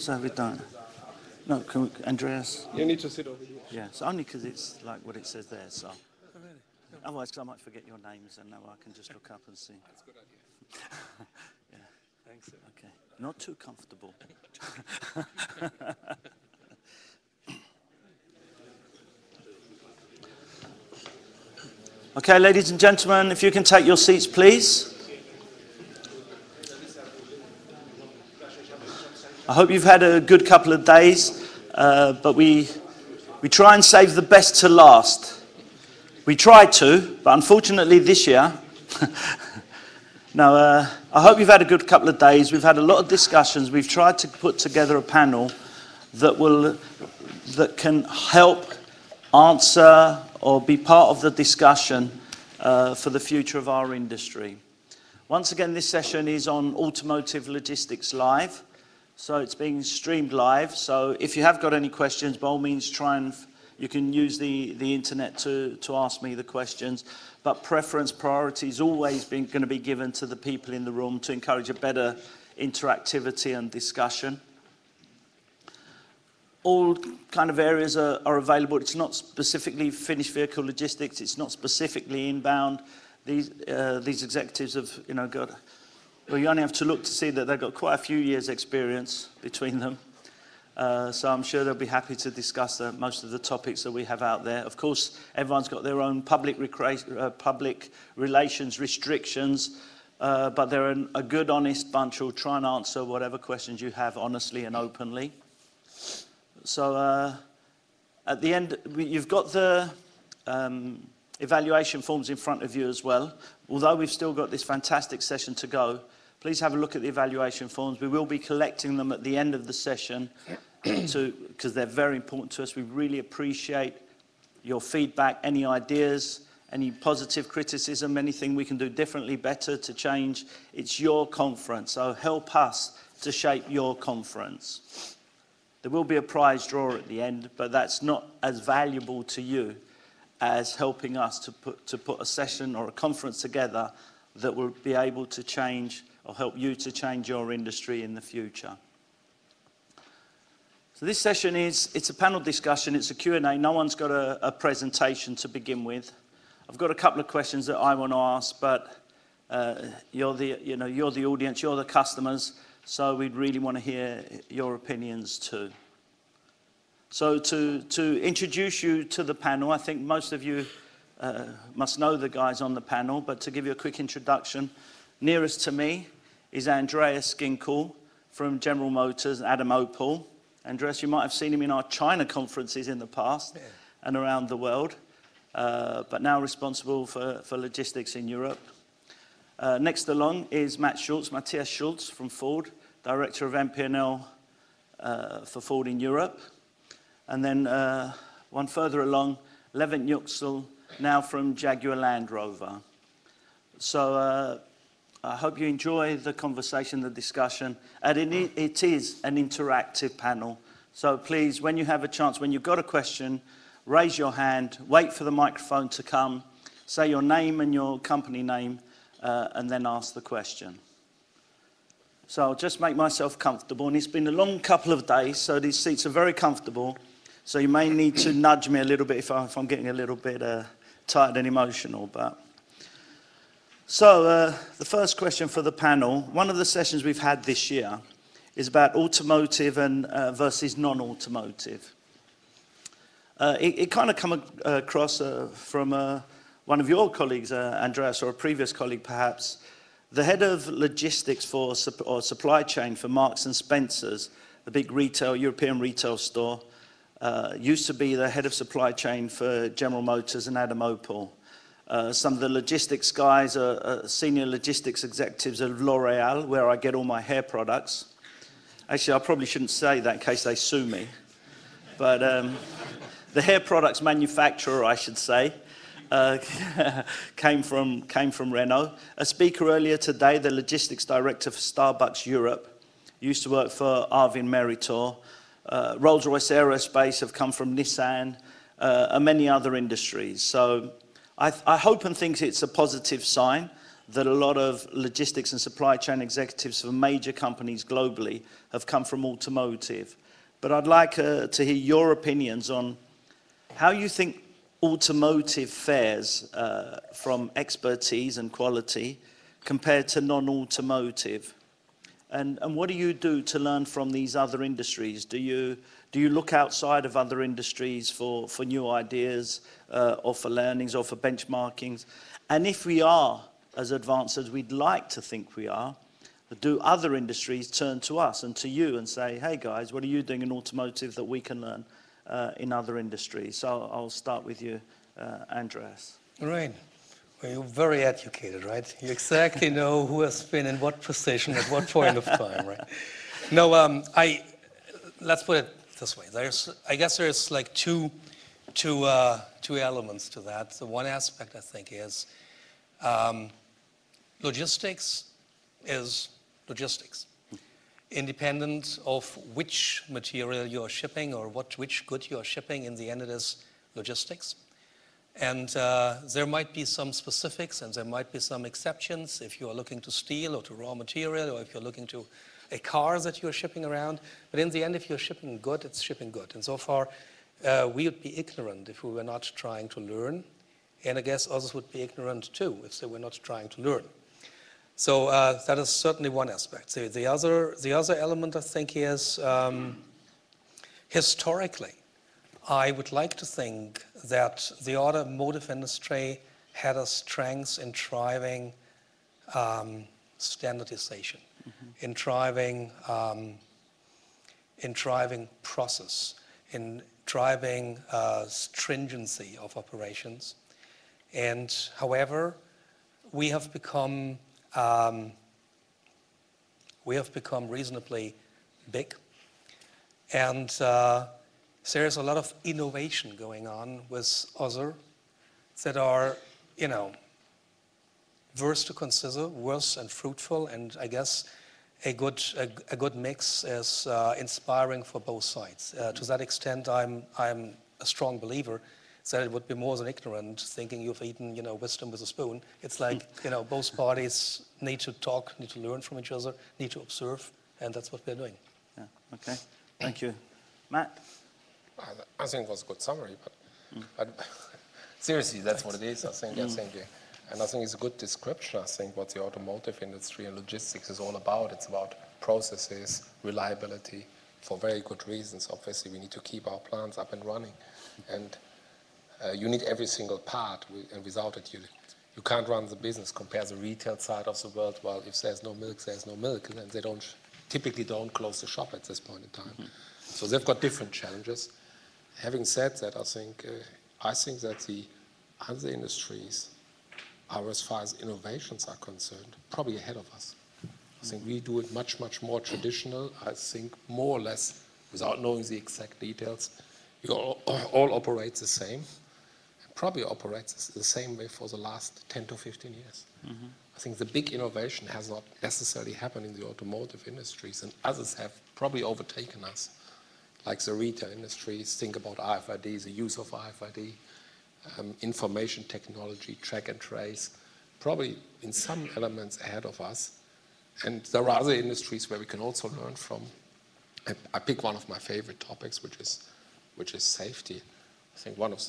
So we don't. No, can we, Andreas? You need to sit over here. Yeah, it's only because it's like what it says there, so. Oh, really? No. Otherwise, cause I might forget your names and now I can just look up and see. That's a good idea. Yeah. Thanks. Okay. Not too comfortable. Okay, ladies and gentlemen, if you can take your seats, please. I hope you've had a good couple of days, but we try and save the best to last. We try to, but unfortunately this year, no, I hope you've had a good couple of days. We've had a lot of discussions. We've tried to put together a panel that can help answer or be part of the discussion for the future of our industry. Once again, this session is on Automotive Logistics Live. So it's being streamed live. So if you have got any questions, by all means, you can use the internet to ask me the questions. But priority is always going to be given to the people in the room to encourage a better interactivity and discussion. All kind of areas are available. It's not specifically finished vehicle logistics. It's not specifically inbound. These executives have, got. Well, you only have to look to see that they've got quite a few years' experience between them. So I'm sure they'll be happy to discuss most of the topics that we have out there. Of course, everyone's got their own public relations restrictions, but they're a good, honest bunch who'll try and answer whatever questions you have honestly and openly. So at the end, you've got the evaluation forms in front of you as well. Although we've still got this fantastic session to go, please have a look at the evaluation forms. We will be collecting them at the end of the session because they're very important to us. We really appreciate your feedback, any ideas, any positive criticism, anything we can do differently, better to change. It's your conference, so help us to shape your conference. There will be a prize draw at the end, but that's not as valuable to you as helping us to put a session or a conference together that will be able to change or help you to change your industry in the future. So this session it's a panel discussion, it's a Q&A. No one's got a presentation to begin with. I've got a couple of questions that I want to ask, but you're the audience, you're the customers, so we'd really want to hear your opinions too. So to introduce you to the panel, I think most of you must know the guys on the panel, but to give you a quick introduction, nearest to me is Andreas Ginkel from General Motors, Adam Opel. Andreas, you might have seen him in our China conferences in the past and around the world, but now responsible for logistics in Europe. Next along is Matthias Schulz from Ford, Director of MP&L for Ford in Europe. And then one further along, Levent Yuksel, now from Jaguar Land Rover. So I hope you enjoy the conversation, the discussion. And it is an interactive panel. So please, when you have a chance, when you've got a question, raise your hand, wait for the microphone to come, say your name and your company name, and then ask the question. So I'll just make myself comfortable. And it's been a long couple of days, so these seats are very comfortable. So you may need to nudge me a little bit if I'm getting a little bit tired and emotional. So the first question for the panel, one of the sessions we've had this year is about automotive and versus non-automotive. It kind of come across from one of your colleagues, Andreas, or a previous colleague perhaps, the head of logistics or supply chain for Marks and Spencer's, the big European retail store, used to be the head of supply chain for General Motors and Adam Opel. Some of the logistics guys are senior logistics executives of L'Oreal, where I get all my hair products. Actually, I probably shouldn't say that in case they sue me. But the hair products manufacturer, I should say, came from Renault. A speaker earlier today, the logistics director for Starbucks Europe, used to work for Arvin Meritor. Rolls-Royce Aerospace have come from Nissan, and many other industries. So I hope and think it's a positive sign that a lot of logistics and supply chain executives for major companies globally have come from automotive. But I'd like to hear your opinions on how you think automotive fares from expertise and quality compared to non-automotive. And what do you do to learn from these other industries? Do you look outside of other industries for new ideas or for learnings or for benchmarkings? And if we are as advanced as we'd like to think we are, do other industries turn to us and to you and say, hey guys, what are you doing in automotive that we can learn in other industries? So I'll start with you, Andreas. Right. Well, you're very educated, right? You exactly know who has been in what position at what point of time, right? No, let's put it this way. I guess there's like two elements to that. So one aspect, I think, is logistics is logistics. Independent of which material you're shipping or which good you're shipping, in the end it is logistics. And there might be some specifics and there might be some exceptions if you're looking to steel or to raw material, or if you're looking to a car that you're shipping around. But in the end, if you're shipping good, it's shipping good. And so far, we would be ignorant if we were not trying to learn. And I guess others would be ignorant too if they were not trying to learn. So that is certainly one aspect. So the other element, I think, is historically, I would like to think that the automotive industry had a strength in driving standardization, in driving process, in driving stringency of operations. And however, we have become reasonably big, and there is a lot of innovation going on with other that are, worth to consider, worth and fruitful, and I guess a good mix is inspiring for both sides. To that extent, I'm a strong believer that it would be more than ignorant thinking you've eaten, wisdom with a spoon. It's like, both parties need to talk, need to learn from each other, need to observe, and that's what we're doing. Yeah. Okay. Thank you. Matt? I think it was a good summary, but seriously, that's what it is. I think, and I think it's a good description. I think what the automotive industry and logistics is all about. It's about processes, reliability, for very good reasons. Obviously, we need to keep our plants up and running, and you need every single part, and without it, you can't run the business. Compare the retail side of the world. Well, if there's no milk, there's no milk, and they typically don't close the shop at this point in time. So they've got different challenges. Having said that, I think that the other industries are, as far as innovations are concerned, probably ahead of us. I think we do it much, much more traditional. I think more or less, without knowing the exact details, you all operate the same, and probably operates the same way for the last 10 to 15 years. I think the big innovation has not necessarily happened in the automotive industries, and others have probably overtaken us. Like the retail industries, think about RFID, the use of RFID, information technology, track and trace, probably in some elements ahead of us. And there are other industries where we can also learn from. I pick one of my favorite topics, which is safety. I think one of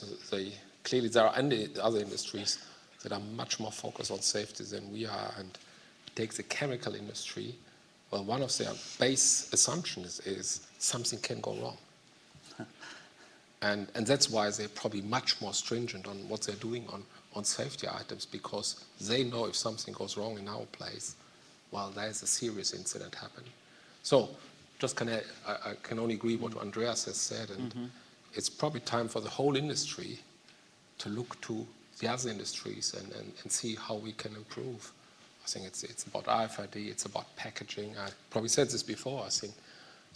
clearly there are other industries that are much more focused on safety than we are. And take the chemical industry. Well, one of their base assumptions is something can go wrong. And that's why they're probably much more stringent on what they're doing on safety items, because they know if something goes wrong in our place, well, there's a serious incident happening. So just I can only agree what Andreas has said, and it's probably time for the whole industry to look to the other industries and see how we can improve. I think it's about RFID, it's about packaging. I probably said this before. I think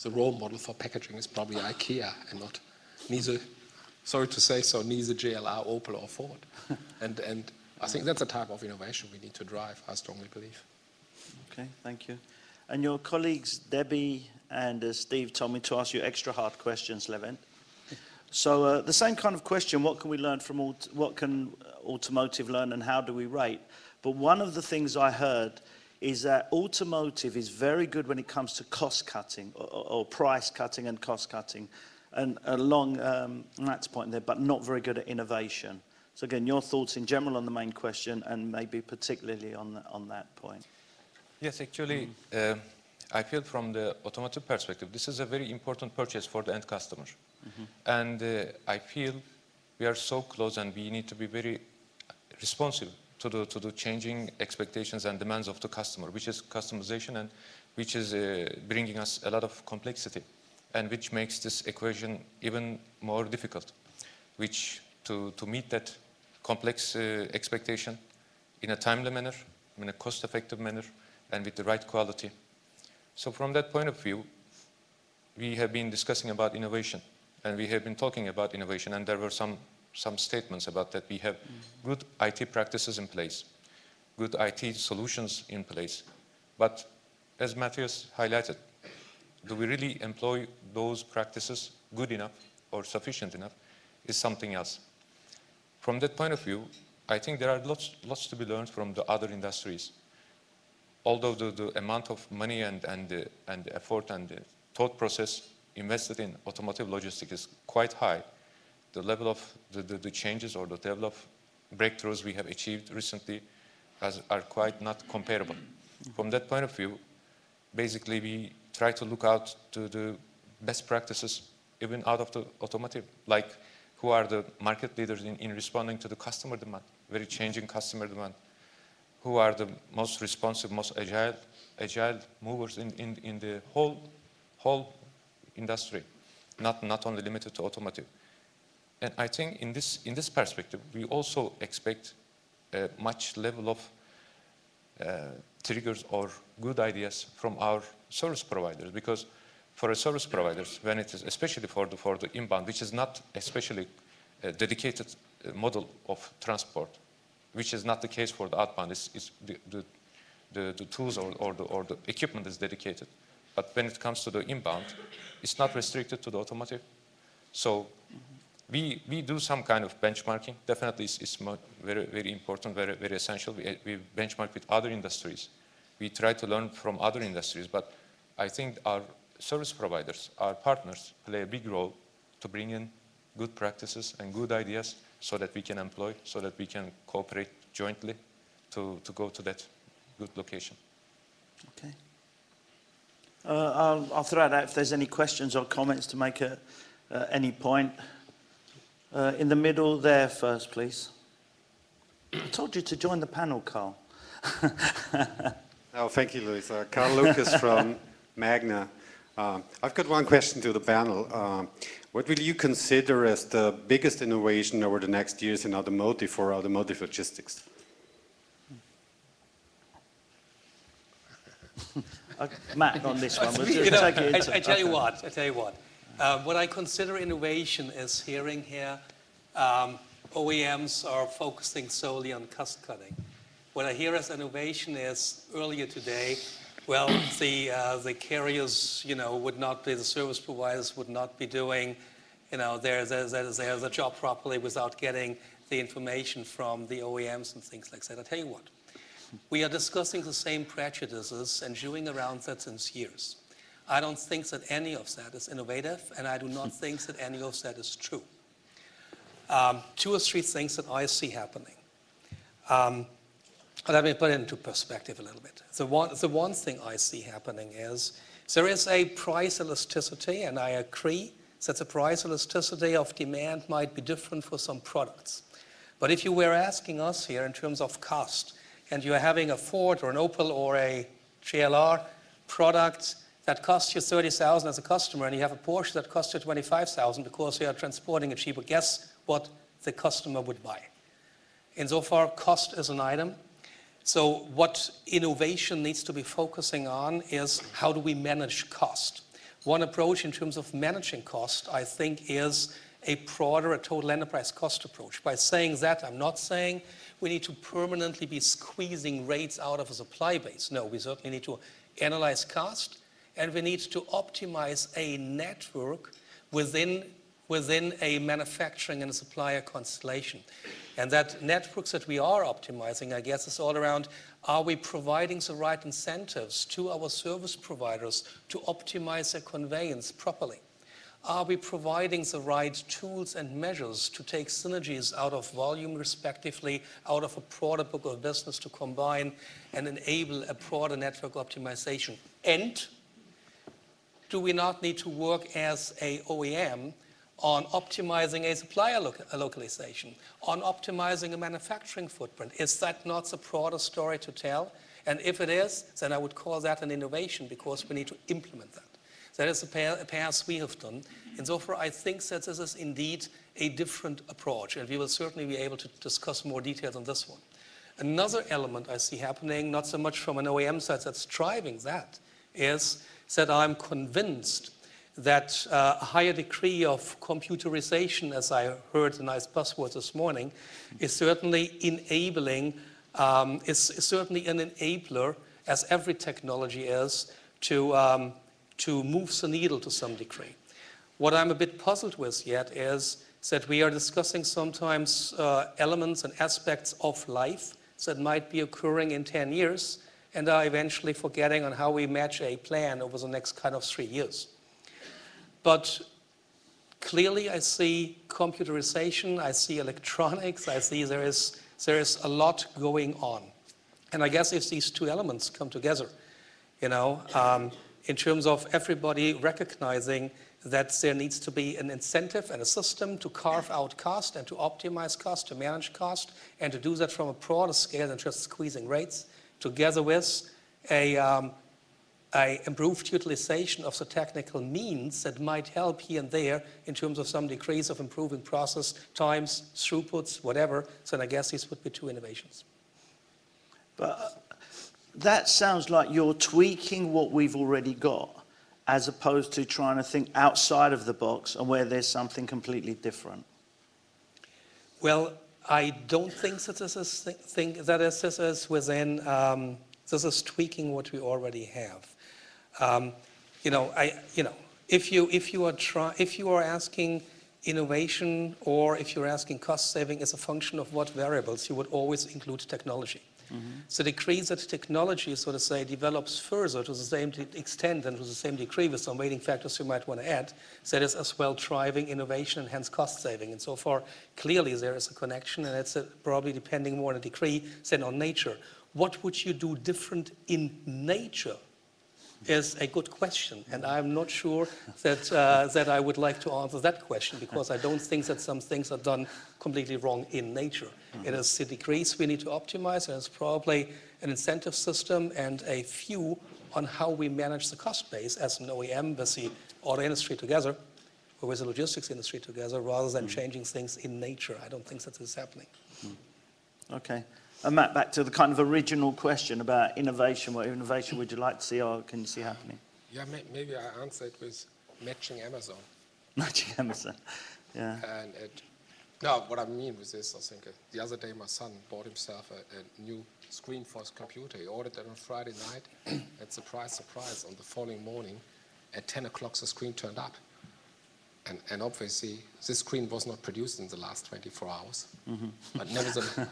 the role model for packaging is probably IKEA and neither, sorry to say so, neither JLR, Opel or Ford. And I think that's the type of innovation we need to drive, I strongly believe. Okay, thank you. And your colleagues, Debbie and Steve, told me to ask you extra hard questions, Levent. So the same kind of question, what can we learn from, what can automotive learn and how do we rate? But one of the things I heard is that automotive is very good when it comes to cost cutting or price cutting and cost cutting, and along Matt's point there, but not very good at innovation. So again, your thoughts in general on the main question, and maybe particularly on that point. Yes, actually, I feel from the automotive perspective, this is a very important purchase for the end customer. And I feel we are so close, and we need to be very responsive to the changing expectations and demands of the customer, which is customization, and which is bringing us a lot of complexity, and which makes this equation even more difficult, which to meet that complex expectation in a timely manner, in a cost-effective manner, and with the right quality. So from that point of view, we have been discussing about innovation, and we have been talking about innovation, and there were some statements about that. We have good IT practices in place, good IT solutions in place. But as Matthias highlighted, do we really employ those practices good enough or sufficient enough is something else. From that point of view, I think there are lots to be learned from the other industries. Although the amount of money and the effort and the thought process invested in automotive logistics is quite high, the level of the changes or the level of breakthroughs we have achieved recently are quite not comparable. From that point of view, basically we try to look out to the best practices even out of the automotive, like who are the market leaders in responding to the customer demand, very changing customer demand, who are the most responsive, most agile movers in the whole industry, not only limited to automotive. And I think in this perspective, we also expect a much level of triggers or good ideas from our service providers, because for a service providers, when it is especially for the inbound, which is not especially a dedicated model of transport, which is not the case for the outbound, is the tools or the equipment is dedicated. But when it comes to the inbound, it's not restricted to the automotive. So we do some kind of benchmarking. Definitely it's very, very important, very essential. We benchmark with other industries. We try to learn from other industries, but I think our service providers, our partners, play a big role to bring in good practices and good ideas so that we can employ, so that we can cooperate jointly to go to that good location. Okay. I'll throw it out if there's any questions or comments to make at any point. In the middle there first, please. I told you to join the panel, Carl. Oh, thank you, Luis. Carl Lucas from Magna. I've got one question to the panel. What will you consider as the biggest innovation over the next years in automotive for automotive logistics? Matt, on this one. I tell you what. What I consider innovation is hearing here OEMs are focusing solely on cost cutting. What I hear as innovation is earlier today, well, the carriers, would not be, the service providers would not be doing, their job properly without getting the information from the OEMs and things like that. I tell you what, we are discussing the same prejudices and chewing around that since years. I don't think that any of that is innovative, and I do not think that any of that is true. 2 or 3 things that I see happening. Let me put it into perspective a little bit. The one thing I see happening is there is a price elasticity, and I agree that the price elasticity of demand might be different for some products. But if you were asking us here in terms of cost, and you're having a Ford or an Opel or a GLR product that costs you 30,000 as a customer, and you have a Porsche that costs you 25,000 because you are transporting it cheaper, guess what the customer would buy? Insofar, cost is an item. So what innovation needs to be focusing on is how do we manage cost? One approach in terms of managing cost, I think, is a broader, a total enterprise cost approach. By saying that, I'm not saying we need to permanently be squeezing rates out of a supply base. No, we certainly need to analyze cost, and we need to optimize a network within within a manufacturing and a supplier constellation. And that networks that we are optimizing, I guess, is all around, are we providing the right incentives to our service providers to optimize their conveyance properly? Are we providing the right tools and measures to take synergies out of volume, respectively, out of a broader book of business to combine and enable a broader network optimization? And do we not need to work as a OEM on optimizing a supplier localization, on optimizing a manufacturing footprint? Is that not the broader story to tell? And if it is, then I would call that an innovation, because we need to implement that. That is a path we have done. And so far, I think that this is indeed a different approach, and we will certainly be able to discuss more details on this one. Another element I see happening, not so much from an OEM side that's driving that, is that I'm convinced that a higher degree of computerization, as I heard the nice buzzword this morning, is certainly enabling, is certainly an enabler, as every technology is, to move the needle to some degree. What I'm a bit puzzled with yet is that we are discussing sometimes elements and aspects of life that might be occurring in 10 years and are eventually forgetting on how we match a plan over the next kind of 3 years. But clearly I see computerization, I see electronics, I see there is a lot going on. And I guess if these two elements come together, you know, in terms of everybody recognizing that there needs to be an incentive and a system to carve out cost and to optimize cost, to manage cost, and to do that from a broader scale than just squeezing rates, together with a improved utilization of the technical means that might help here and there in terms of some degrees of improving process times, throughputs, whatever. So I guess these would be two innovations. But that sounds like you're tweaking what we've already got, as opposed to trying to think outside of the box and where there's something completely different. Well, I don't think that this is within, this is tweaking what we already have. If you are asking innovation, or if you're asking cost saving as a function of what variables, you would always include technology. Mm-hmm. So the degree that technology, so to say, develops further to the same extent and to the same degree with some weighting factors you might want to add, that is as well driving innovation and hence cost saving. And so far, clearly there is a connection, and it's probably depending more on a degree than on nature. What would you do different in nature is a good question, and I'm not sure that I would like to answer that question, because I don't think that some things are done completely wrong in nature. Mm-hmm. It is the degrees we need to optimize, and it's probably an incentive system and a view on how we manage the cost base as an OEM with the auto industry together, or with the logistics industry together, rather than changing things in nature. I don't think that is happening. Okay. And Matt, back to the kind of original question about innovation. What innovation would you like to see, or can you see happening? Yeah, maybe I answer it with matching Amazon. Matching Amazon, yeah. And no, what I mean with this, I think the other day my son bought himself a new screen for his computer. He ordered it on Friday night, and surprise, surprise, on the following morning at 10 o'clock the screen turned up. And obviously, this screen was not produced in the last 24 hours. Mm-hmm. But nevertheless,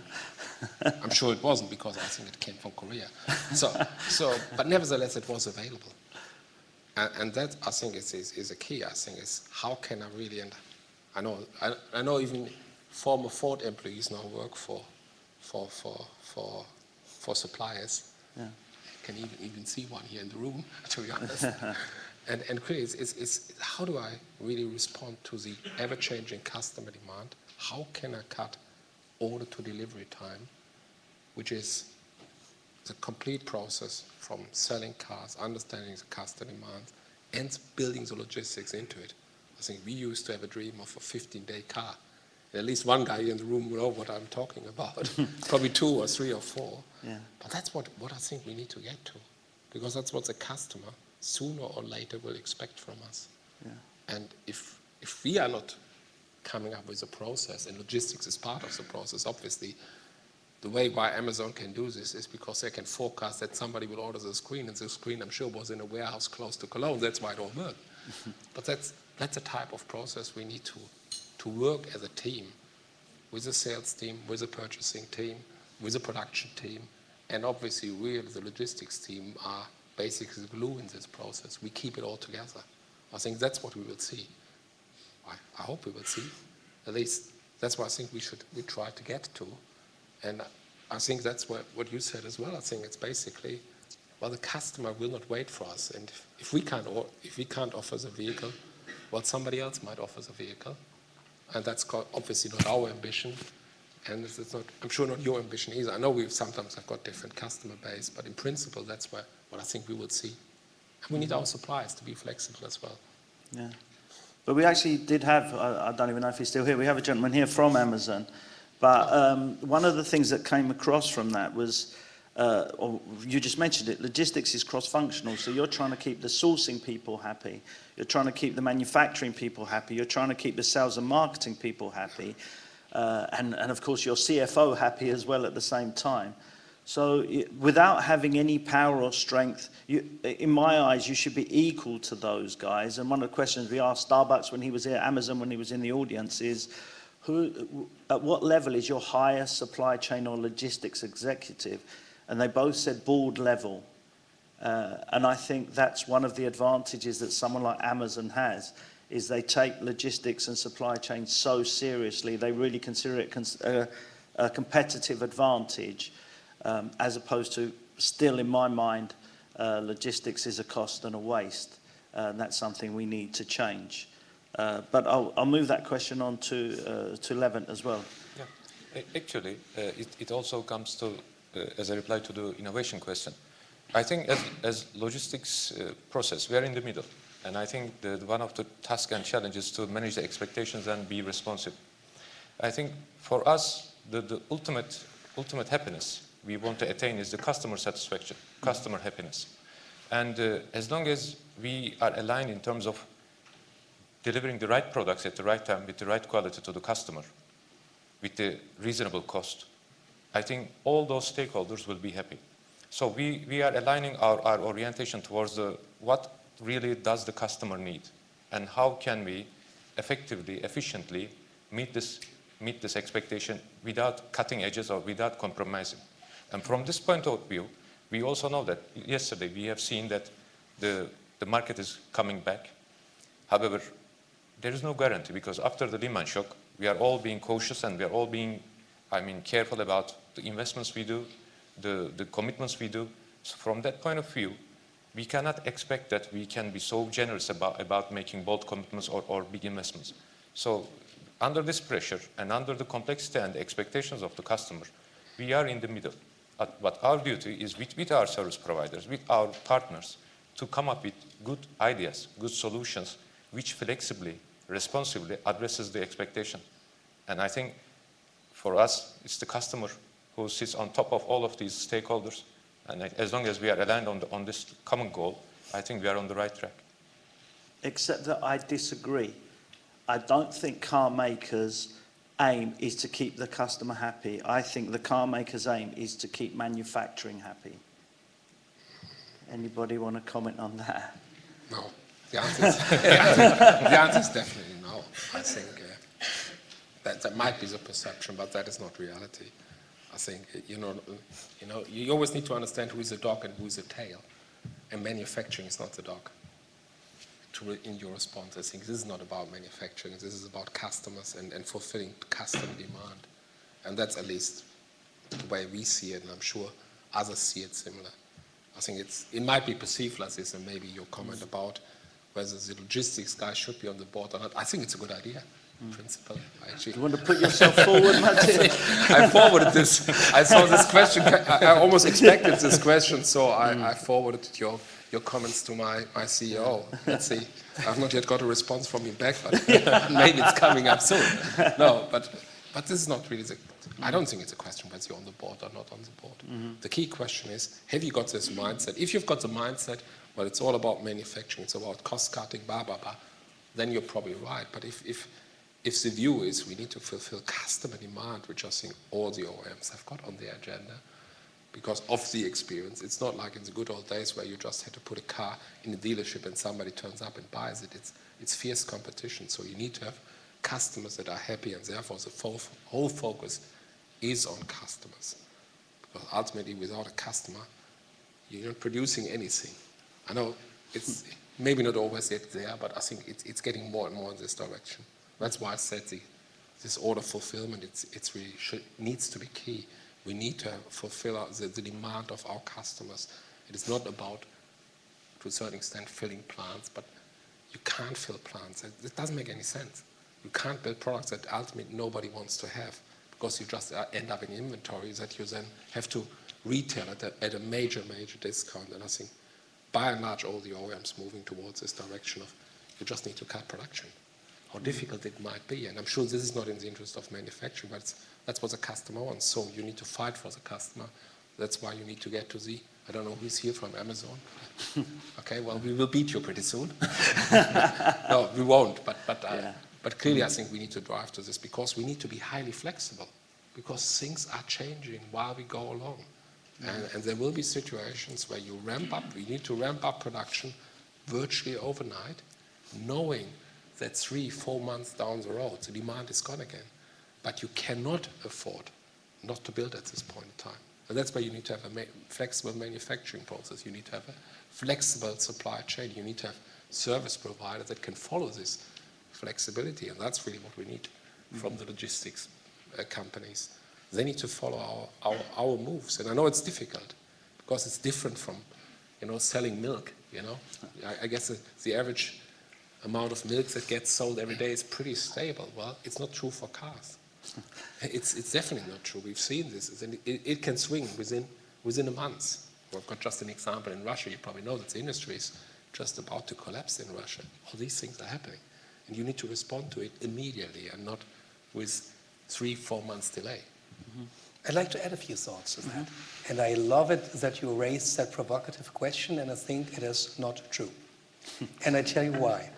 I'm sure it wasn't, because I think it came from Korea. But nevertheless, it was available. And that, I think, is a key. I think is how can I really, and I know even former Ford employees now work for suppliers. Yeah. I can even see one here in the room, to be honest. And clearly, it's how do I really respond to the ever-changing customer demand? How can I cut order to delivery time, which is the complete process from selling cars, understanding the customer demands, and building the logistics into it. I think we used to have a dream of a 15-day car. And at least one guy in the room will know what I'm talking about. Probably 2 or 3 or 4. Yeah. But that's what I think we need to get to, because that's what the customer sooner or later will expect from us. Yeah. And if we are not coming up with a process, and logistics is part of the process, obviously, the way why Amazon can do this is because they can forecast that somebody will order the screen, and the screen, I'm sure, was in a warehouse close to Cologne. That's why it all worked. But that's a type of process we need to work as a team, with a sales team, with a purchasing team, with a production team, and obviously we, the logistics team, are basically the glue in this process. We keep it all together. I think that's what we will see. I hope we will see. At least that's what I think we try to get to. And I think that's what you said as well. I think it's basically, well, the customer will not wait for us. And if we can't offer the vehicle, well, somebody else might offer the vehicle. And that's obviously not our ambition. And it's not, I'm sure not your ambition either. I know we sometimes have got different customer base, but in principle, that's what I think we will see. And we need our suppliers to be flexible as well. Yeah. But we actually did have, I don't even know if he's still here, we have a gentleman here from Amazon. But one of the things that came across from that was, or you just mentioned it, logistics is cross-functional. So you're trying to keep the sourcing people happy. You're trying to keep the manufacturing people happy. You're trying to keep the sales and marketing people happy. And of course your CFO happy as well at the same time. So without having any power or strength, in my eyes, you should be equal to those guys. And one of the questions we asked Starbucks when he was here, Amazon when he was in the audience is, at what level is your highest supply chain or logistics executive? And they both said board level. And I think that's one of the advantages that someone like Amazon has, is they take logistics and supply chain so seriously. They really consider it a competitive advantage, as opposed to, still in my mind, logistics is a cost and a waste. And that's something we need to change. But I'll move that question on to Levent as well. Yeah. Actually, it also comes to, as a reply to the innovation question. I think as logistics process, we are in the middle. And I think that one of the tasks and challenges to manage the expectations and be responsive. I think for us, the ultimate happiness we want to attain is the customer satisfaction, customer happiness. And as long as we are aligned in terms of delivering the right products at the right time with the right quality to the customer, with the reasonable cost, I think all those stakeholders will be happy. So we are aligning our orientation towards what really does the customer need, and how can we effectively, efficiently meet this expectation without cutting edges or without compromising. And from this point of view, we also know that yesterday we have seen that the market is coming back. However, there is no guarantee, because after the Lehman shock, we are all being cautious and we are all being, careful about the investments we do, the commitments we do. So from that point of view, we cannot expect that we can be so generous about making bold commitments or big investments. So under this pressure and under the complexity and the expectations of the customer, we are in the middle. But our duty is with our service providers, with our partners, to come up with good ideas, good solutions, which flexibly, responsibly addresses the expectation. And I think for us, it's the customer who sits on top of all of these stakeholders. And as long as we are aligned on this common goal, I think we are on the right track. Except that I disagree. I don't think car makers' aim is to keep the customer happy. I think the car maker's aim is to keep manufacturing happy. Anybody want to comment on that? No. The answer is definitely no. I think that might be the perception, but that is not reality. I think, you always need to understand who is the dog and who is the tail. And manufacturing is not the dog. In your response, I think this is not about manufacturing. This is about customers and fulfilling customer demand. And that's at least the way we see it, and I'm sure others see it similar. I think it might be perceived like this, and maybe your comment about whether the logistics guy should be on the board or not. I think it's a good idea. Principle. Do you want to put yourself forward, Matthias? I forwarded this. I saw this question. I almost expected this question, so I forwarded your comments to my CEO. Let's see. I've not yet got a response from him back, but maybe it's coming up soon. No, but this is not really I don't think it's a question whether you're on the board or not on the board. The key question is, have you got this mindset? If you've got the mindset, well, it's all about manufacturing, it's about cost cutting, blah, blah, blah, then you're probably right. But if the view is we need to fulfill customer demand, which I think all the OEMs have got on their agenda, because of the experience. It's not like in the good old days where you just had to put a car in a dealership and somebody turns up and buys it. It's fierce competition, so you need to have customers that are happy, and therefore the whole focus is on customers. Because ultimately, without a customer, you're not producing anything. I know it's maybe not always yet there, but I think it's getting more and more in this direction. That's why I said this order fulfillment, it's really needs to be key. We need to fulfill the demand of our customers. It is not about, to a certain extent, filling plants, but you can't fill plants. It doesn't make any sense. You can't build products that ultimately nobody wants to have, because you just end up in inventory that you then have to retail at a major discount. And I think by and large all the OEMs moving towards this direction of you just need to cut production. How difficult it might be, and I'm sure this is not in the interest of manufacturing, but that's what the customer wants. So you need to fight for the customer. That's why you need to get to the, I don't know who's here from Amazon. Okay, well, we will beat you pretty soon. No, we won't, but clearly I think we need to drive to this, because we need to be highly flexible, because things are changing while we go along. And there will be situations where you need to ramp up production virtually overnight, knowing that 3-4 months down the road, the demand is gone again. But you cannot afford not to build at this point in time. And that's why you need to have a flexible manufacturing process. You need to have a flexible supply chain. You need to have service providers that can follow this flexibility. And that's really what we need from the logistics companies. They need to follow our moves. And I know it's difficult, because it's different from, selling milk, I guess the average amount of milk that gets sold every day is pretty stable. Well, it's not true for cars. It's definitely not true. We've seen this. It can swing within a month. We've got just an example in Russia. You probably know that the industry is just about to collapse in Russia. All these things are happening. And you need to respond to it immediately and not with 3-4 months delay. I'd like to add a few thoughts to that. And I love it that you raised that provocative question, and I think it is not true. And I tell you why.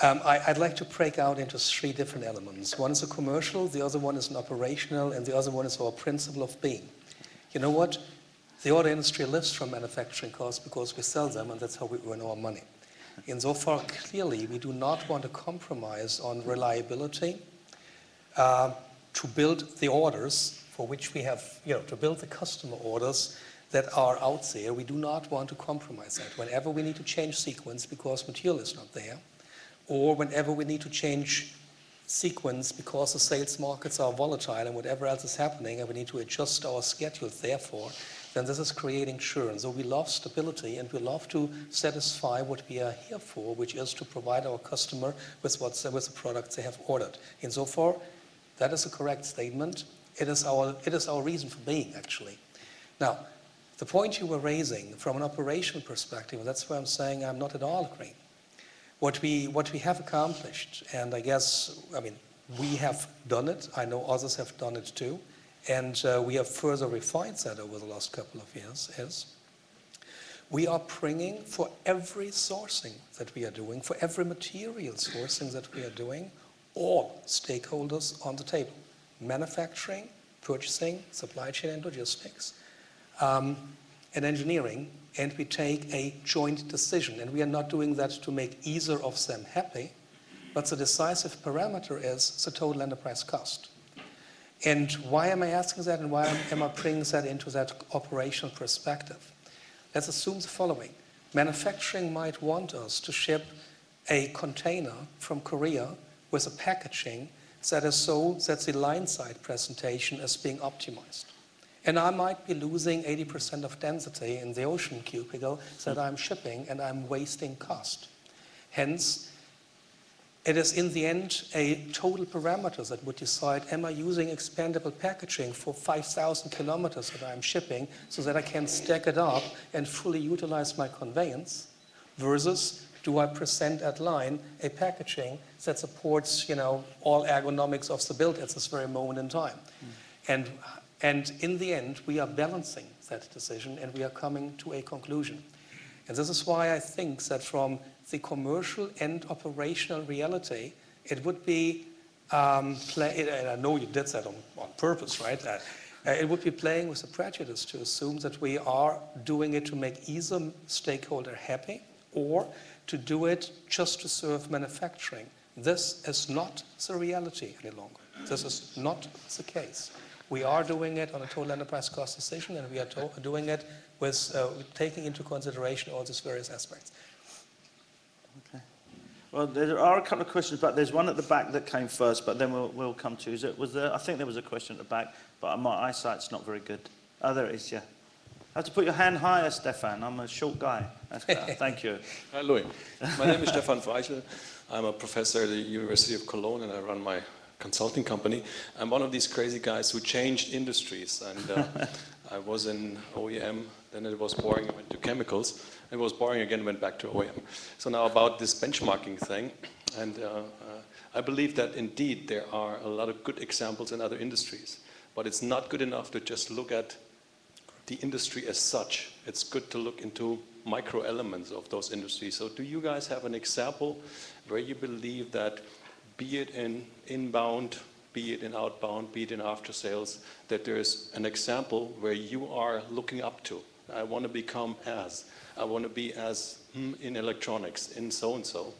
I'd like to break out into 3 different elements. One is a commercial, the other one is an operational, and the other one is our principle of being. You know what? The auto industry lives from manufacturing cars because we sell them, and that's how we earn our money. Insofar, clearly, we do not want to compromise on reliability to build the orders for which we have, to build the customer orders that are out there. We do not want to compromise that. Whenever we need to change sequence because material is not there, or whenever we need to change sequence because the sales markets are volatile and whatever else is happening and we need to adjust our schedule, therefore, then this is creating churn. So we love stability and we love to satisfy what we are here for, which is to provide our customer with the products they have ordered. Insofar, that is a correct statement. It is our reason for being, actually. Now, the point you were raising from an operational perspective, that's where I'm saying I'm not at all agreeing. What we have accomplished, and we have done it, I know others have done it too, and we have further refined that over the last couple of years, is we are bringing, for every sourcing that we are doing, for every material sourcing that we are doing, all stakeholders on the table. Manufacturing, purchasing, supply chain and logistics, and engineering, and we take a joint decision. And we are not doing that to make either of them happy, but the decisive parameter is the total enterprise cost. And why am I asking that, and why am I bringing that into that operational perspective? Let's assume the following. Manufacturing might want us to ship a container from Korea with a packaging that is so that the line side presentation is being optimized. And I might be losing 80% of density in the ocean cubicle that I'm shipping, and I'm wasting cost. Hence, it is in the end a total parameter that would decide, am I using expandable packaging for 5,000 kilometers that I'm shipping so that I can stack it up and fully utilize my conveyance, versus do I present at line a packaging that supports, all ergonomics of the build at this very moment in time. And in the end, we are balancing that decision and we are coming to a conclusion. And this is why I think that from the commercial and operational reality, it would be, and I know you did that on purpose, right? It would be playing with a prejudice to assume that we are doing it to make either stakeholder happy or to do it just to serve manufacturing. This is not the reality any longer. This is not the case. We are doing it on a total enterprise cost decision, and we are doing it with taking into consideration all these various aspects. Okay. Well, there are a couple of questions, but there's one at the back that came first, but then we'll come to you. I think there was a question at the back, but my eyesight's not very good. Oh, there it is, yeah. I have to put your hand higher, Stefan. I'm a short guy. That's better. Thank you. Hi, Louis. My name is Stefan Weichel. I'm a professor at the University of Cologne, and I run my consulting company. I'm one of these crazy guys who changed industries. And I was in OEM, then it was boring, I went to chemicals. It was boring again, went back to OEM. So now about this benchmarking thing. And I believe that indeed there are a lot of good examples in other industries. But it's not good enough to just look at the industry as such. It's good to look into micro elements of those industries. So do you guys have an example where you believe that, be it in inbound, be it in outbound, be it in after sales, that there's an example where you are looking up to? I want to become as, I want to be as in electronics, in so-and-so,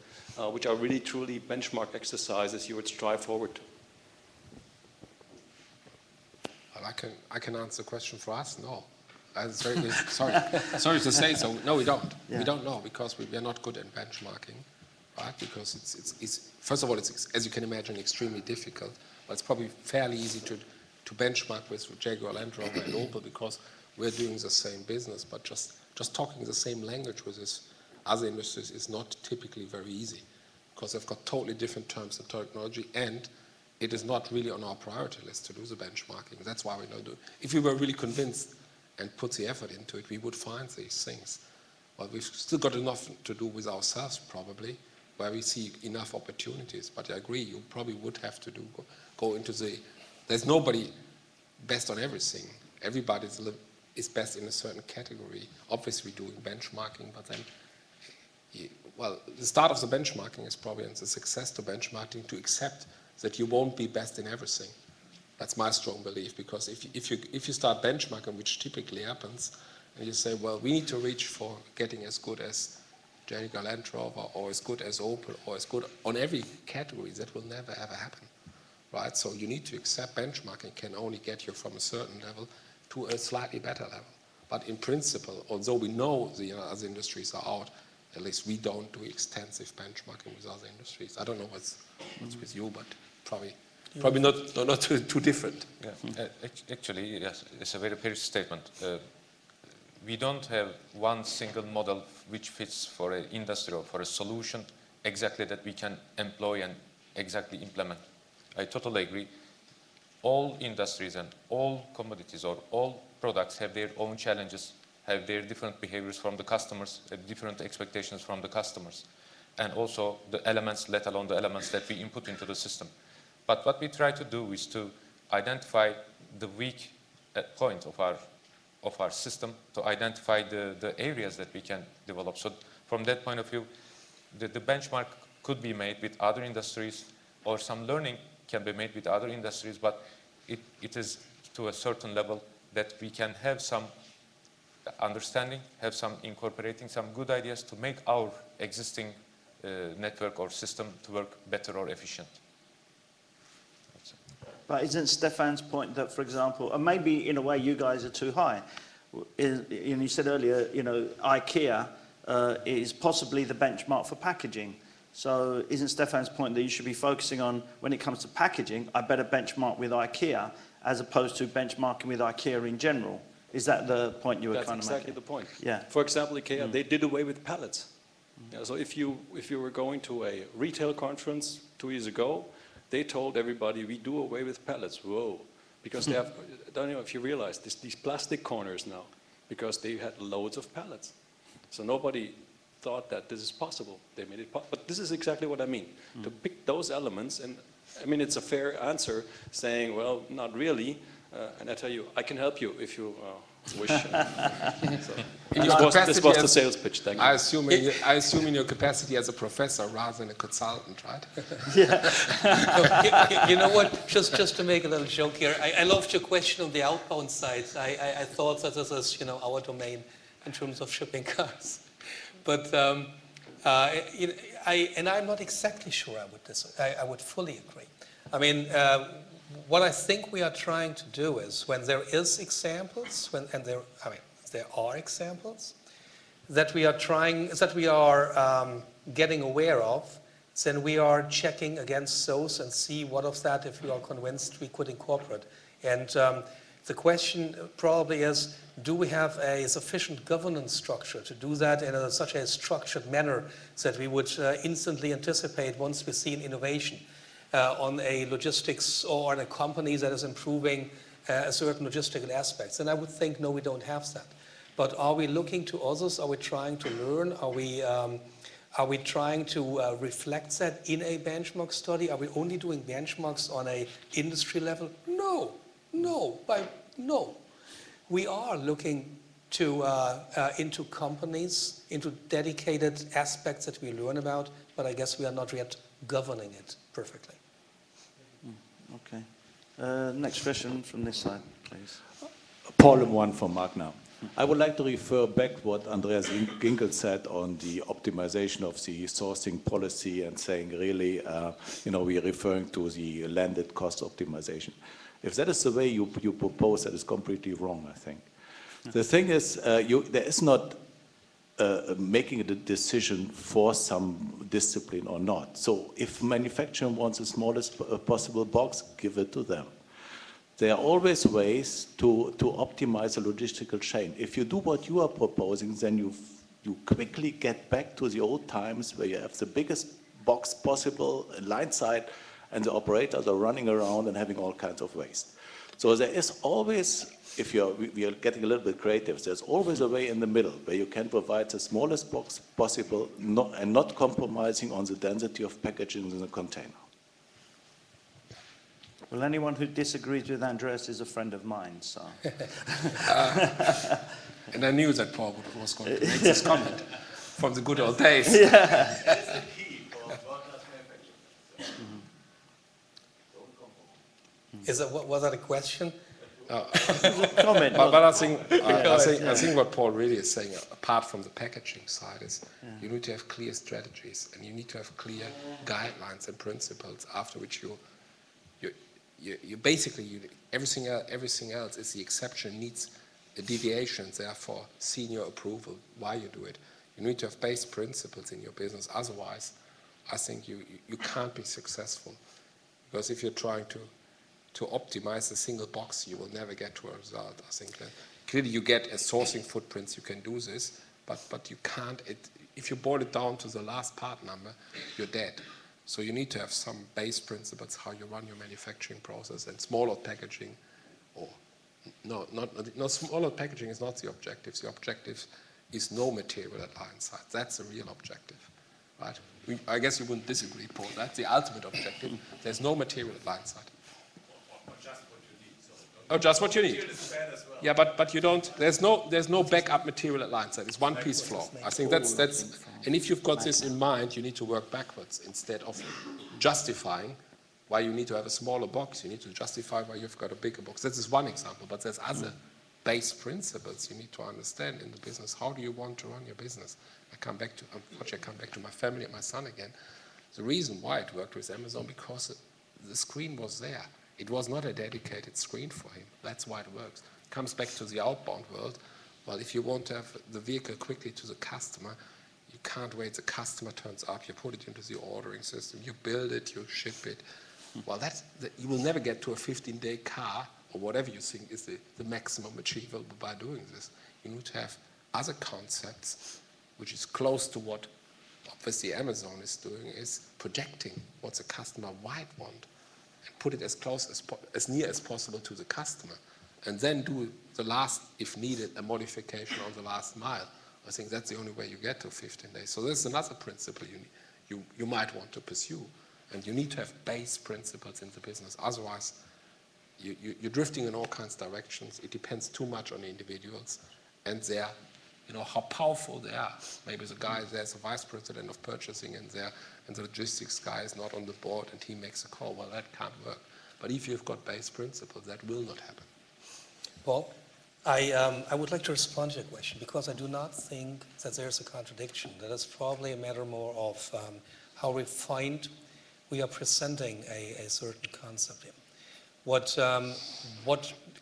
which are really truly benchmark exercises you would strive forward to. Well, I can answer the question for us. No. Sorry to say so. No, we don't. Yeah. We don't know because we are not good at benchmarking, right? Because it's first of all, it's, as you can imagine, extremely difficult. But it's probably fairly easy to benchmark with Jaguar, Land Rover, and Opel because we're doing the same business. But just talking the same language with this other industries is not typically very easy because they've got totally different terms and technology, and it is not really on our priority list to do the benchmarking. That's why we don't do it. If we were really convinced and put the effort into it, we would find these things. But we've still got enough to do with ourselves, probably, where we see enough opportunities. But I agree, you probably would have to go into the... There's nobody best on everything. Everybody is best in a certain category, obviously doing benchmarking, but then, well, the start of the benchmarking is probably, and the success to benchmarking, to accept that you won't be best in everything. That's my strong belief, because if you start benchmarking, which typically happens, and you say, well, we need to reach for getting as good as Jaguar Land Rover, or as good as Opel, or as good on every category, that will never ever happen, right? So you need to accept benchmarking can only get you from a certain level to a slightly better level. But in principle, although we know the other industries are out, at least we don't do extensive benchmarking with other industries. I don't know what's with you, but probably not too different. Yeah. Actually, yes, it's a very precise statement. We don't have one single model which fits for an industry or for a solution exactly that we can employ and exactly implement. I totally agree. All industries and all commodities or all products have their own challenges, have their different behaviors from the customers, different expectations from the customers, and also the elements, let alone the elements that we input into the system. But what we try to do is to identify the weak point of our system, to identify the areas that we can develop. So from that point of view, the benchmark could be made with other industries, or some learning can be made with other industries, but it is to a certain level that we can have some understanding, have some incorporating some good ideas to make our existing network or system to work better or efficient. But isn't Stefan's point that, for example, and maybe in a way you guys are too high, and you said earlier, IKEA is possibly the benchmark for packaging. So isn't Stefan's point that you should be focusing on, when it comes to packaging, I better benchmark with IKEA as opposed to benchmarking with IKEA in general? Is that the point you were trying to make? That's exactly the point. Yeah. For example, IKEA, they did away with pallets. Yeah, so if you were going to a retail conference 2 years ago, they told everybody, we do away with pallets. Whoa. Because they have, I don't know if you realize, these plastic corners now, because they had loads of pallets. So nobody thought that this is possible. They made it possible. But this is exactly what I mean. To pick those elements, and I mean, it's a fair answer saying, well, not really. And I tell you, I can help you if you Wish. So, In your this was the as- sales pitch. Thank you. I assume in your capacity as a professor rather than a consultant, right? You know what, just to make a little joke here, I loved your question on the outbound side. I thought that this is, our domain in terms of shipping cars. But I'm not exactly sure I would fully agree. I mean, what I think we are trying to do is when there is examples, there are examples that we are getting aware of, then we are checking against those and see what of that, if we are convinced, we could incorporate. And the question probably is, do we have a sufficient governance structure to do that in such a structured manner that we would instantly anticipate once we see an innovation on a logistics or on a company that is improving a certain logistical aspects? And I would think, no, we don't have that. But are we looking to others? Are we trying to learn? Are we trying to reflect that in a benchmark study? Are we only doing benchmarks on a industry level? No. We are looking into companies, into dedicated aspects that we learn about, but I guess we are not yet governing it perfectly. Okay. Next question from this side, please. Paul one from Magna. I would like to refer back what Andreas Ginkel said on the optimization of the sourcing policy and saying really, we are referring to the landed cost optimization. If that is the way you propose, that is completely wrong, I think. The thing is, there is not making a decision for some discipline or not. So if manufacturing wants the smallest possible box, give it to them. There are always ways to optimize a logistical chain. If you do what you are proposing, then you quickly get back to the old times where you have the biggest box possible line side, and the operators are running around and having all kinds of waste. So there is always, we are getting a little bit creative, there's always a way in the middle where you can provide the smallest box possible and not compromising on the density of packaging in the container. Well, anyone who disagrees with Andreas is a friend of mine, so. And I knew that Paul was going to make this comment from the good old days. Yeah. Was that a question? Comment. But I think what Paul really is saying, apart from the packaging side, is you need to have clear strategies and you need to have clear guidelines and principles after which you basically everything else is the exception, needs a deviation, therefore senior approval why you do it. You need to have base principles in your business, otherwise I think you can't be successful, because if you're trying to optimize a single box, you will never get to a result. I think that clearly you get a sourcing footprints, you can do this, but you can't, if you boil it down to the last part number, you're dead. So you need to have some base principles how you run your manufacturing process, and smaller packaging, or no, smaller packaging is not the objective. The objective is no material at line side. That's the real objective, right? I guess you wouldn't disagree, Paul. That's the ultimate objective. There's no material at line side. Oh, just what you need. Yeah, but you don't. There's no backup material at line side. It's one piece flow. I think that's. And if you've got this in mind, you need to work backwards instead of justifying why you need to have a smaller box. You need to justify why you've got a bigger box. This is one example, but there's other base principles you need to understand in the business. How do you want to run your business? Unfortunately, I come back to my family and my son again. The reason why it worked with Amazon, because the screen was there. It was not a dedicated screen for him. That's why it works. It comes back to the outbound world. Well, if you want to have the vehicle quickly to the customer, you can't wait. The customer turns up, you put it into the ordering system, you build it, you ship it. Well, you will never get to a 15-day car, or whatever you think is the maximum achievable by doing this. You need to have other concepts, which is close to what obviously Amazon is doing, is projecting what the customer might want, and put it as near as possible to the customer, and then do the last, if needed, a modification on the last mile. I think that's the only way you get to 15 days. So this is another principle you might want to pursue, and you need to have base principles in the business. Otherwise, you're drifting in all kinds of directions. It depends too much on the individuals and their, how powerful they are. Maybe the guy, there's a vice president of purchasing and the logistics guy is not on the board and he makes a call. Well, that can't work. But if you've got base principles, that will not happen. Paul, I would like to respond to your question because I do not think that there's a contradiction. That is probably a matter more of how refined we are presenting a certain concept here. What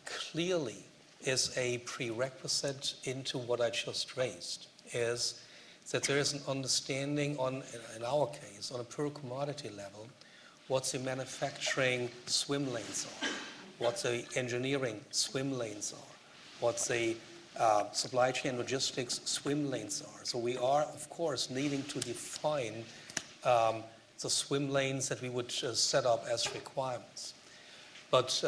clearly is a prerequisite into what I just raised is that there is an understanding in our case, on a per commodity level, what the manufacturing swim lanes are, what the engineering swim lanes are, what the supply chain logistics swim lanes are. So we are, of course, needing to define the swim lanes that we would set up as requirements. But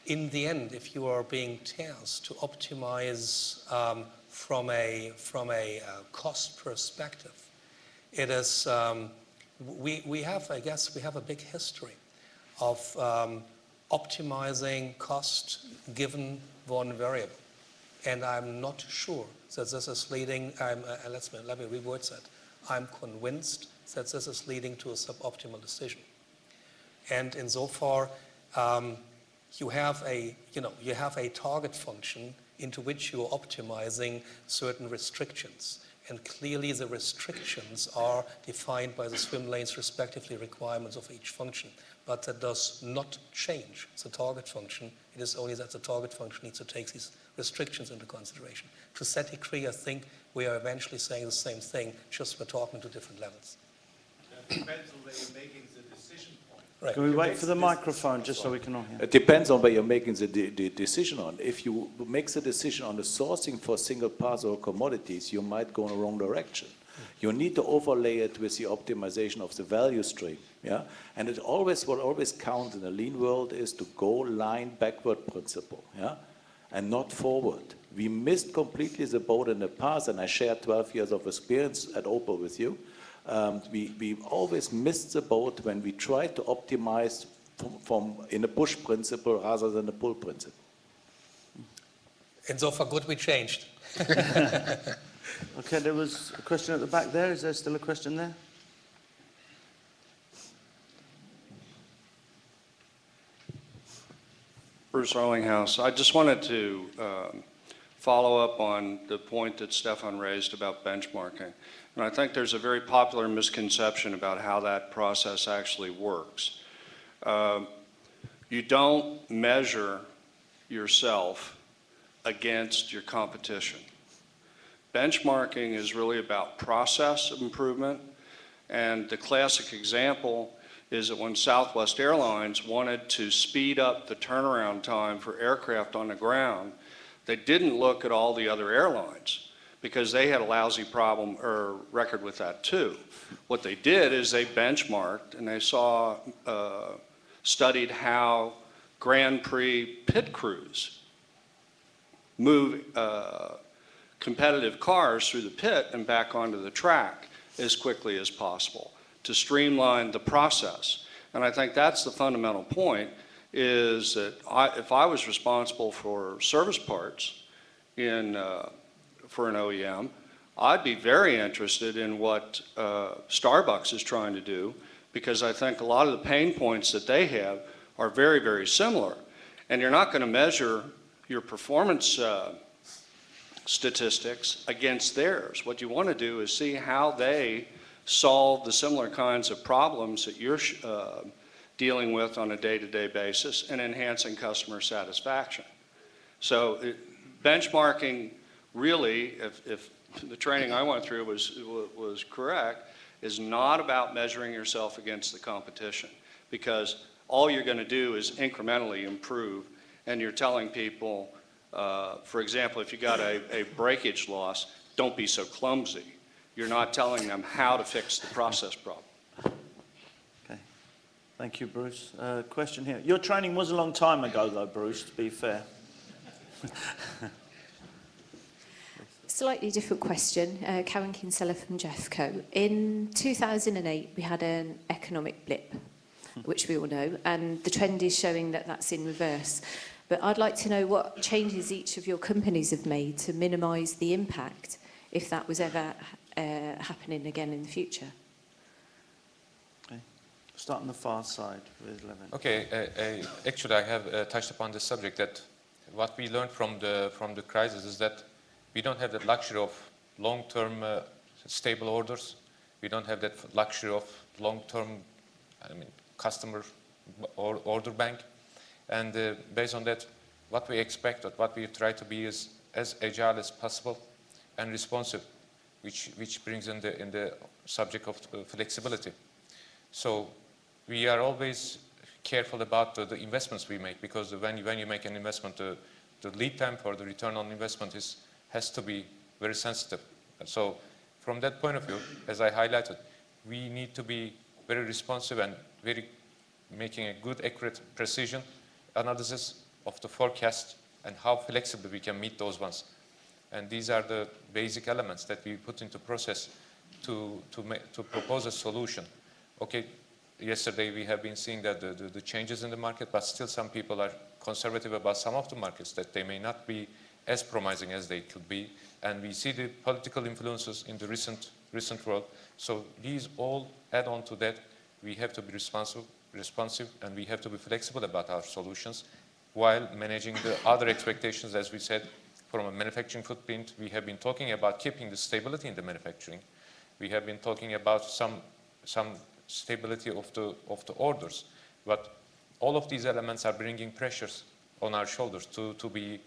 in the end, if you are being tasked to optimize from a cost perspective, it is, we have a big history of optimizing cost given one variable. And I'm not sure that this is leading, let me reword that. I'm convinced that this is leading to a suboptimal decision. And insofar, you have a target function into which you're optimizing certain restrictions. And clearly the restrictions are defined by the swim lanes, respectively requirements of each function. But that does not change the target function. It is only that the target function needs to take these restrictions into consideration. To that degree, I think we are eventually saying the same thing, just we're talking to different levels. It depends on where you're making the decision point. Right. Can we wait for the microphone just so we can all hear? It depends on where you're making the decision on. If you make the decision on the sourcing for single parts or commodities, you might go in the wrong direction. You need to overlay it with the optimization of the value stream. Yeah? And what always counts in the lean world is to go line backward principle. Yeah? And not forward. We missed completely the boat in the past, and I shared 12 years of experience at Opel with you. We always missed the boat when we tried to optimize in a push principle rather than a pull principle. And so for good, we changed. Okay, there was a question at the back there. Is there still a question there? Bruce Arlinghouse. I just wanted to follow up on the point that Stefan raised about benchmarking. And I think there's a very popular misconception about how that process actually works. You don't measure yourself against your competition. Benchmarking is really about process improvement. And the classic example is that when Southwest Airlines wanted to speed up the turnaround time for aircraft on the ground, they didn't look at all the other airlines because they had a lousy record with that too. What they did is they benchmarked and they studied how Grand Prix pit crews move competitive cars through the pit and back onto the track as quickly as possible to streamline the process. And I think that's the fundamental point, is that if I was responsible for service parts for an OEM, I'd be very interested in what Starbucks is trying to do, because I think a lot of the pain points that they have are very, very similar. And you're not going to measure your performance statistics against theirs. What you want to do is see how they solve the similar kinds of problems that you're dealing with on a day-to-day basis and enhancing customer satisfaction. So benchmarking really, if the training I went through was correct, is not about measuring yourself against the competition, because all you're going to do is incrementally improve, and you're telling people, for example, if you got a breakage loss, don't be so clumsy. You're not telling them how to fix the process problem. Okay. Thank you, Bruce. Question here. Your training was a long time ago, though, Bruce, to be fair. Slightly different question. Karen Kinsella from Jeffco. In 2008, we had an economic blip. which we all know, and the trend is showing that that's in reverse. But I'd like to know what changes each of your companies have made to minimise the impact if that was ever happening again in the future. Okay. Start on the far side with Levent. Okay, actually I have touched upon this subject, that what we learned from the crisis is that we don't have the luxury of long-term stable orders. We don't have that luxury of long-term, customer or order bank. And based on that, what we expect or what we try to be is as agile as possible and responsive, which brings in the subject of flexibility. So we are always careful about the investments we make, because when you make an investment, the lead time for the return on investment has to be very sensitive. So from that point of view, as I highlighted, we need to be very responsive and making a good, accurate precision analysis of the forecast and how flexible we can meet those ones. And these are the basic elements that we put into process to propose a solution. Okay, yesterday we have been seeing that the changes in the market, but still some people are conservative about some of the markets, that they may not be as promising as they could be. And we see the political influences in the recent world. So these all add on to that. We have to be responsive, and we have to be flexible about our solutions while managing the other expectations. As we said, from a manufacturing footprint, we have been talking about keeping the stability in the manufacturing. We have been talking about some stability of the orders, but all of these elements are bringing pressures on our shoulders to be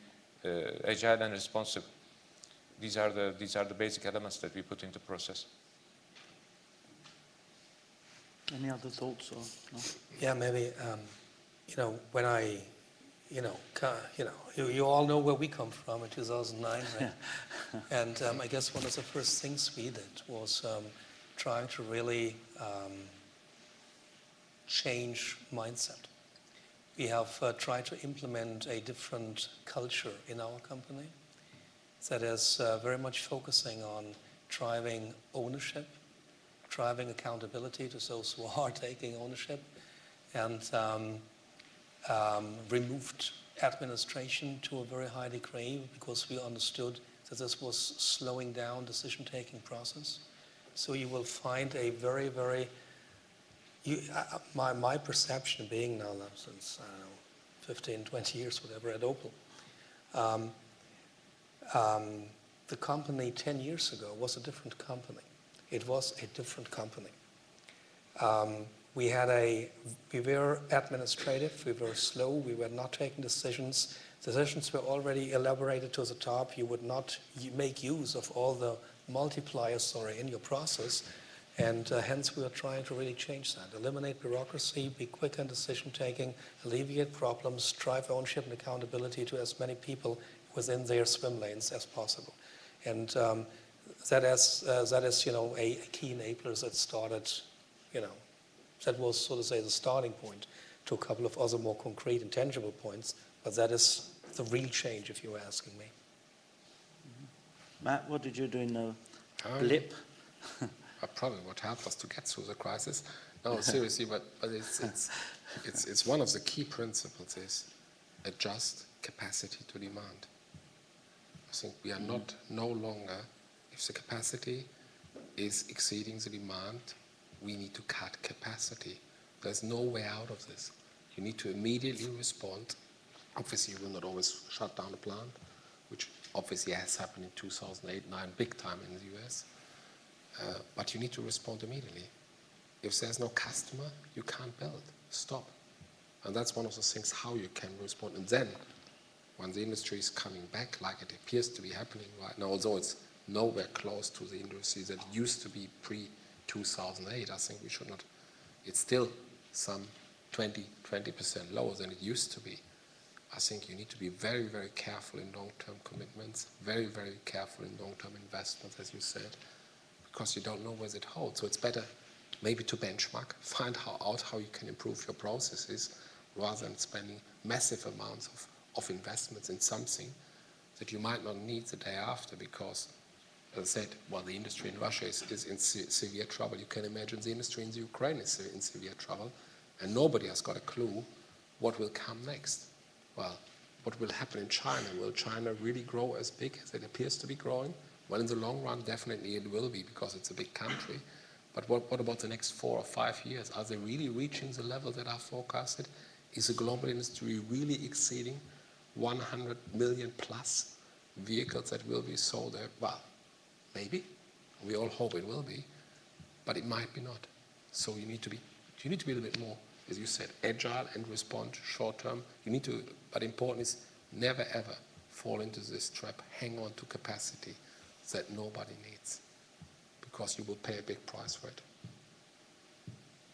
agile and responsive. These are the basic elements that we put into process. Any other thoughts? Or no? Yeah, maybe. When you all know where we come from in 2009, right? And I guess one of the first things we did was trying to really change mindset. We have tried to implement a different culture in our company that is very much focusing on driving ownership, driving accountability to those who are taking ownership, and removed administration to a very high degree, because we understood that this was slowing down decision-taking process. So you will find a very, very, my perception being now since, 15, 20 years, whatever, at Opel, the company 10 years ago was a different company. It was a different company. We were administrative, we were slow, we were not taking decisions. Decisions were already elaborated to the top. You would not make use of all the multipliers, in your process. And hence we are trying to really change that. Eliminate bureaucracy, be quick in decision-taking, alleviate problems, drive ownership and accountability to as many people within their swim lanes as possible. And that is a key enabler that started, that was, so to say, the starting point to a couple of other more concrete and tangible points, but that is the real change, if you were asking me. Matt, what did you do in the blip? Probably what helped us to get through the crisis. No, seriously, but it's one of the key principles is adjust capacity to demand. I think we are no longer, if the capacity is exceeding the demand, we need to cut capacity. There's no way out of this. You need to immediately respond. Obviously, you will not always shut down a plant, which obviously has happened in 2008-9, big time in the US. But you need to respond immediately. If there's no customer, you can't build. Stop. And that's one of the things how you can respond. And then, when the industry is coming back, like it appears to be happening right now, although it's nowhere close to the industry that used to be pre-2008, I think we should not, it's still some 20% lower than it used to be. I think you need to be very, very careful in long-term commitments, very, very careful in long-term investments, as you said, because you don't know where it holds. So it's better maybe to benchmark, find out how you can improve your processes, rather than spending massive amounts of investments in something that you might not need the day after, because, as I said, well, the industry in Russia is in severe trouble. You can imagine the industry in the Ukraine is in severe trouble, And nobody has got a clue what will come next. Well, what will happen in China? Will China really grow as big as it appears to be growing? Well, in the long run, definitely it will be, because it's a big country. But what about the next 4 or 5 years? Are they really reaching the level that are forecasted? Is the global industry really exceeding 100 million plus vehicles that will be sold there? Well, maybe. We all hope it will be, but it might be not. So you need to be a little bit more, as you said, agile and respond short term. You need to, but important is never ever fall into this trap. Hang on to capacity that nobody needs, because you will pay a big price for it.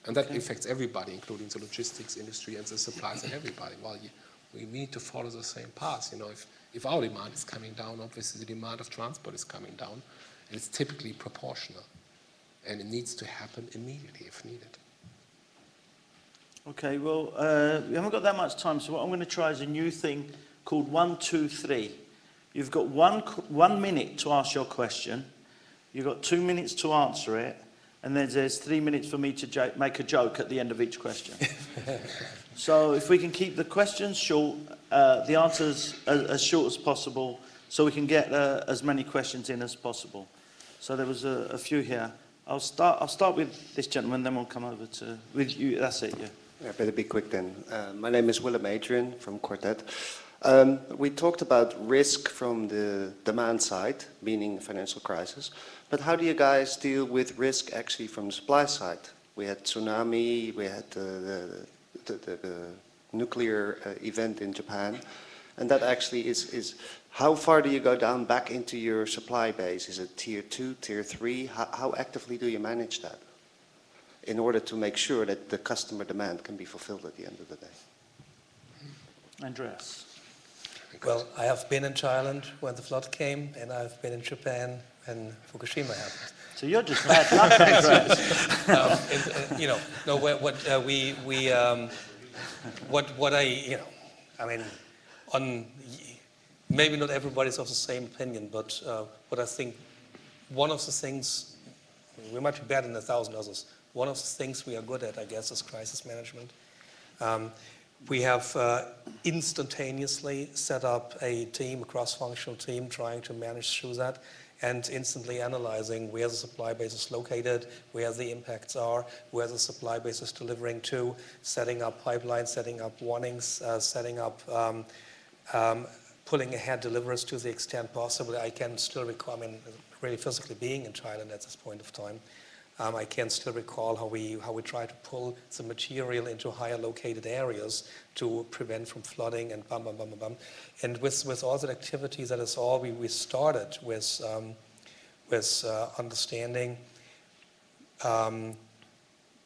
And that affects everybody, including the logistics industry and the suppliers and everybody. Well, we need to follow the same path. You know, if our demand is coming down, obviously the demand of transport is coming down, and it's typically proportional. And it needs to happen immediately if needed. Okay, well, we haven't got that much time, so what I'm going to try is a new thing called 1, 2, 3. You've got 1 minute to ask your question, you've got 2 minutes to answer it, and then there's 3 minutes for me to make a joke at the end of each question. So if we can keep the questions short, the answers as short as possible, so we can get as many questions in as possible. So there was a few here. I'll start with this gentleman, then we'll come over to with you. That's it, yeah. I better be quick then. My name is Willem Adrian from Quartet. We talked about risk from the demand side, meaning financial crisis. But how do you guys deal with risk actually from the supply side? We had tsunami, we had the nuclear event in Japan. And that actually is how far do you go down back into your supply base? Is it tier 2, tier 3? How actively do you manage that in order to make sure that the customer demand can be fulfilled at the end of the day? Andreas. Well, I have been in Thailand when the flood came, and I've been in Japan when Fukushima happened. So you're just bad luck, Andreas. You know, no, I mean, on maybe not everybody's of the same opinion, but what I think one of the things, we might be better than 1,000 others, one of the things we are good at, I guess, is crisis management. We have instantaneously set up a team, a cross-functional team, trying to manage through that and instantly analyzing where the supply base is located, where the impacts are, where the supply base is delivering to, setting up pipelines, setting up warnings, setting up, pulling ahead deliveries to the extent possible. I can still recall, I mean, really physically being in Thailand at this point of time, I can still recall how we try to pull the material into higher located areas to prevent from flooding and bam, bam, bam, bam, bam. And with all that activity, that is all we started with understanding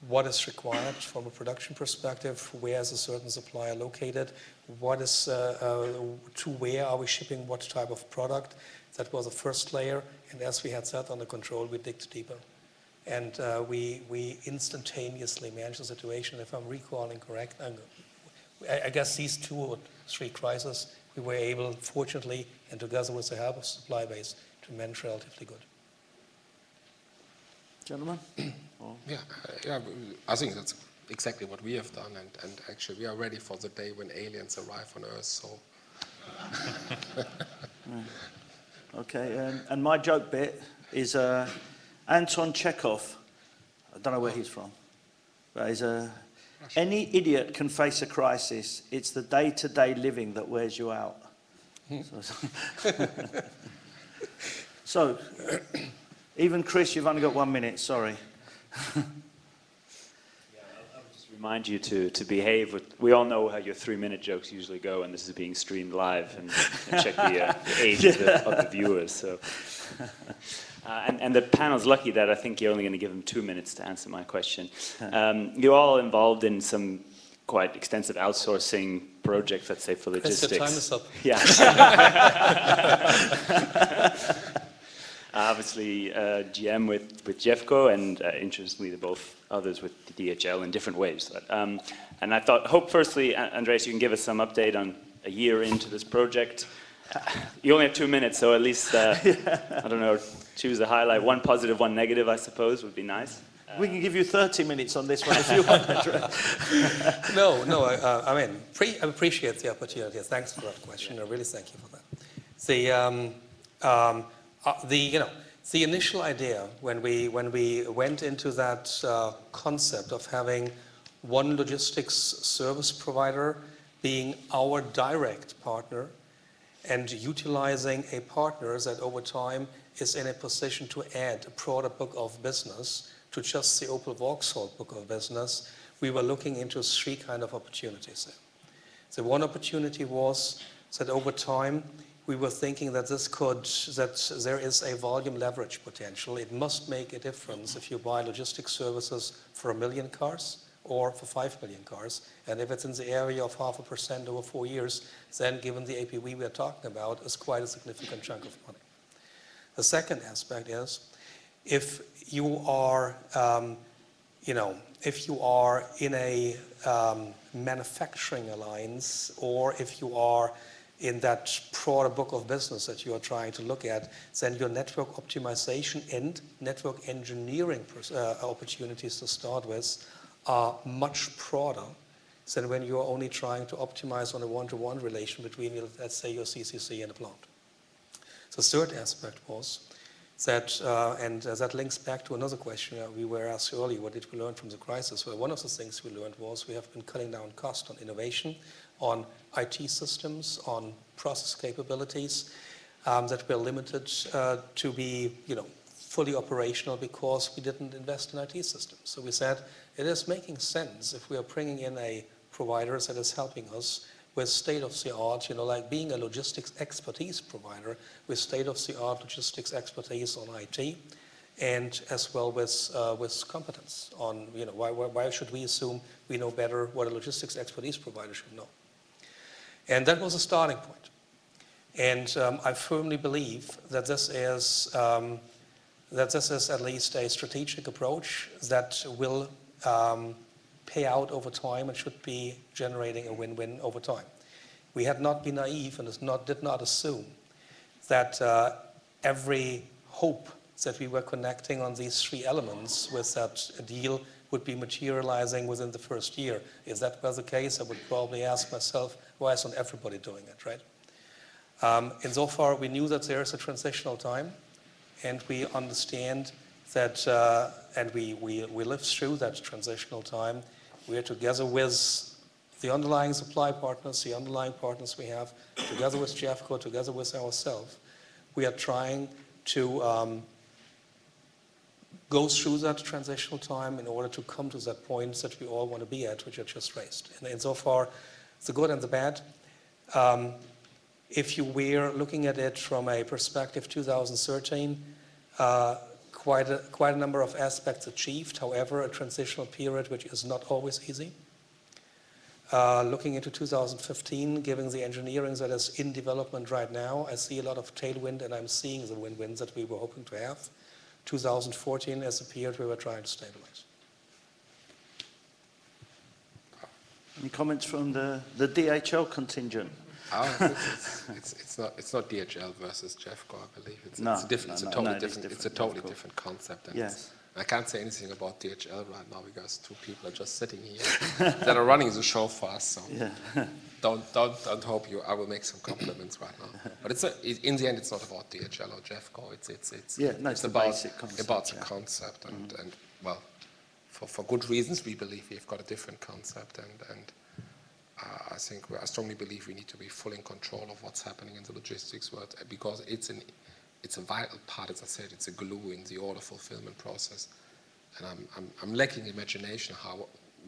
what is required from a production perspective, where is a certain supplier located, what is to where are we shipping what type of product. That was the first layer, and as we had that under control, we digged deeper. And we instantaneously managed the situation. If I'm recalling correct, I guess these 2 or 3 crises, we were able, fortunately, and together with the help of supply base, to manage relatively good. Gentlemen? Yeah, I think that's exactly what we have done, and actually we are ready for the day when aliens arrive on Earth. So. Okay, and my joke bit is Anton Chekhov. I don't know where he's from, but he's any idiot can face a crisis. It's the day-to-day living that wears you out. So, even Chris, you've only got 1 minute. Sorry. I'll just remind you to behave. We all know how your 3-minute jokes usually go, and this is being streamed live, and check the age of the viewers. So, and the panel's lucky that I think you're only going to give them 2 minutes to answer my question. You're all involved in some quite extensive outsourcing projects, let's say, for logistics. Chris, your time is up. Yeah. Obviously, GM with Jeffco, and interestingly, both others with DHL in different ways. But, and I hope firstly, Andreas, you can give us some update on a year into this project. You only have 2 minutes, so at least, I don't know, choose a highlight. 1 positive, 1 negative, I suppose, would be nice. We can give you 30 minutes on this one if you want, Andreas. I mean, I appreciate the opportunity. Thanks for that question. I really thank you for that. The initial idea when we went into that concept of having one logistics service provider being our direct partner and utilizing a partner that over time is in a position to add a broader book of business to just the Opel Vauxhall book of business, we were looking into three kind of opportunities there. The one opportunity was that over time we were thinking that that there is a volume leverage potential. It must make a difference if you buy logistics services for 1 million cars or for 5 million cars. And if it's in the area of 0.5% over 4 years, then given the APV we are talking about, is quite a significant chunk of money. The second aspect is if you are, if you are in a manufacturing alliance, or if you are in that broader book of business that you are trying to look at, then your network optimization and network engineering opportunities to start with are much broader than when you are only trying to optimize on a one-to-one relation between, let's say, your CCC and a plant. The third aspect was that, and that links back to another question we were asked earlier, what did we learn from the crisis? Well, one of the things we learned was we have been cutting down cost on innovation, on IT systems, on process capabilities that were limited to be fully operational because we didn't invest in IT systems. So we said it is making sense if we are bringing in a provider that is helping us with state-of-the-art, like being a logistics expertise provider with state-of-the-art logistics expertise on IT, and as well with competence on, why should we assume we know better what a logistics expertise provider should know? And that was a starting point. And I firmly believe that this is at least a strategic approach that will pay out over time and should be generating a win-win over time. We had not been naive and did not assume that every hope that we were connecting on these three elements with that deal would be materializing within the first year. If that was the case, I would probably ask myself, why isn't everybody doing it, right? Insofar, we knew that there is a transitional time, and we understand that, and we lived through that transitional time. We are together with the underlying supply partners, the underlying partners we have, together with Jeffco, together with ourselves. We are trying to go through that transitional time in order to come to that point that we all want to be at, which I just raised. And insofar, the good and the bad. If you were looking at it from a perspective 2013, quite a number of aspects achieved. However, a transitional period which is not always easy. Looking into 2015, given the engineering that is in development right now, I see a lot of tailwind, and I'm seeing the win-wins that we were hoping to have. 2014 is a period we were trying to stabilize. Any comments from the DHL contingent? It's not DHL versus Jeffco, I believe. It's a totally different concept. And yes. I can't say anything about DHL right now because two people are just sitting here that are running the show for us. So yeah. don't hope you. I will make some compliments right now. But in the end, it's not about DHL or Jeffco. It's about the concept. And well, for good reasons, we believe we've got a different concept and I strongly believe we need to be fully in control of what's happening in the logistics world because it's a vital part, as I said, it's a glue in the order fulfillment process. And I'm lacking imagination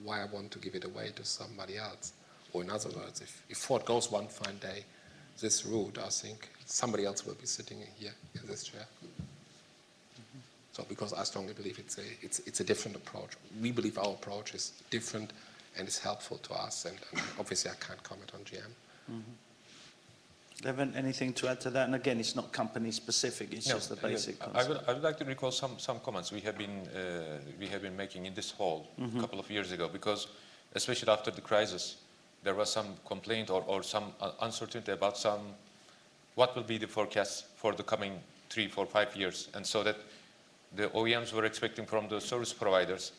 why I want to give it away to somebody else. Or in other words, if Ford goes one fine day this route, I think somebody else will be sitting here in this chair. So because I strongly believe it's a different approach. We believe our approach is different and is helpful to us, and obviously I can't comment on GM. Levent, anything to add to that? And again, it's not company specific; it's just the basic concept. I would like to recall some comments we have been making in this hall a couple of years ago, because especially after the crisis, there was some complaint or some uncertainty about what will be the forecast for the coming 3, 4, 5 years, and so that the OEMs were expecting from the service providers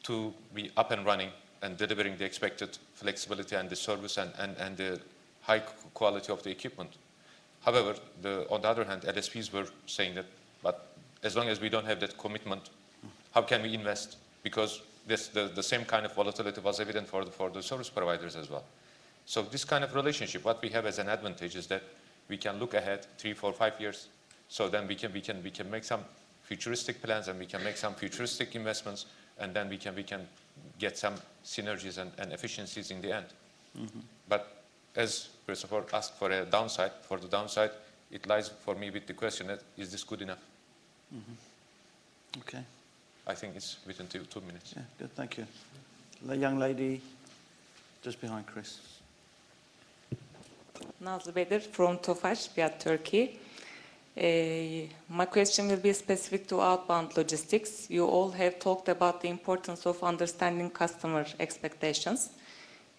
to be up and running and delivering the expected flexibility and the service and the high quality of the equipment. However, on the other hand, LSPs were saying that, but as long as we don't have that commitment, how can we invest? Because the same kind of volatility was evident for the service providers as well. So this kind of relationship, what we have as an advantage is that we can look ahead 3, 4, 5 years. So then we can make some futuristic plans and we can make some futuristic investments, and then we can get some synergies and efficiencies in the end. Mm-hmm. But as Christopher asked for a downside, it lies for me with the question that, is this good enough? Mm-hmm. Okay. I think it's within 2 minutes. Yeah, good, thank you. The young lady just behind Chris. Nazlı Bedir from Tofaş, Fiat Turkey. My question will be specific to outbound logistics. You all have talked about the importance of understanding customer expectations.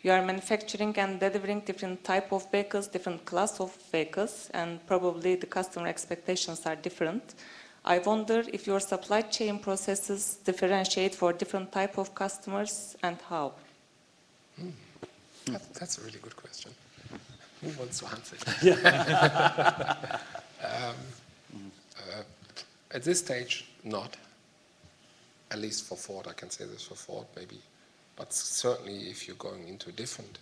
You are manufacturing and delivering different type of vehicles, different class of vehicles, and probably the customer expectations are different. I wonder if your supply chain processes differentiate for different type of customers and how? That's a really good question. Who wants to answer it? At this stage, not. At least for Ford, I can say this for Ford, maybe. But certainly, if you're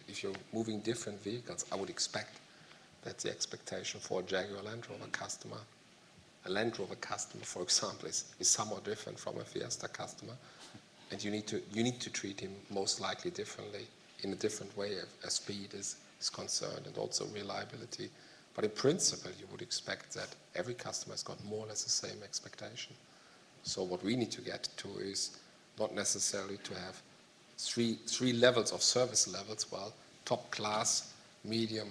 if you're moving different vehicles, I would expect that the expectation for a Jaguar Land Rover customer, a Land Rover customer, for example, is somewhat different from a Fiesta customer, and you need to treat him most likely differently, in a different way as speed is concerned, and also reliability. But in principle, you would expect that every customer has got more or less the same expectation. So what we need to get to is not necessarily to have three levels of service levels, well, top class, medium,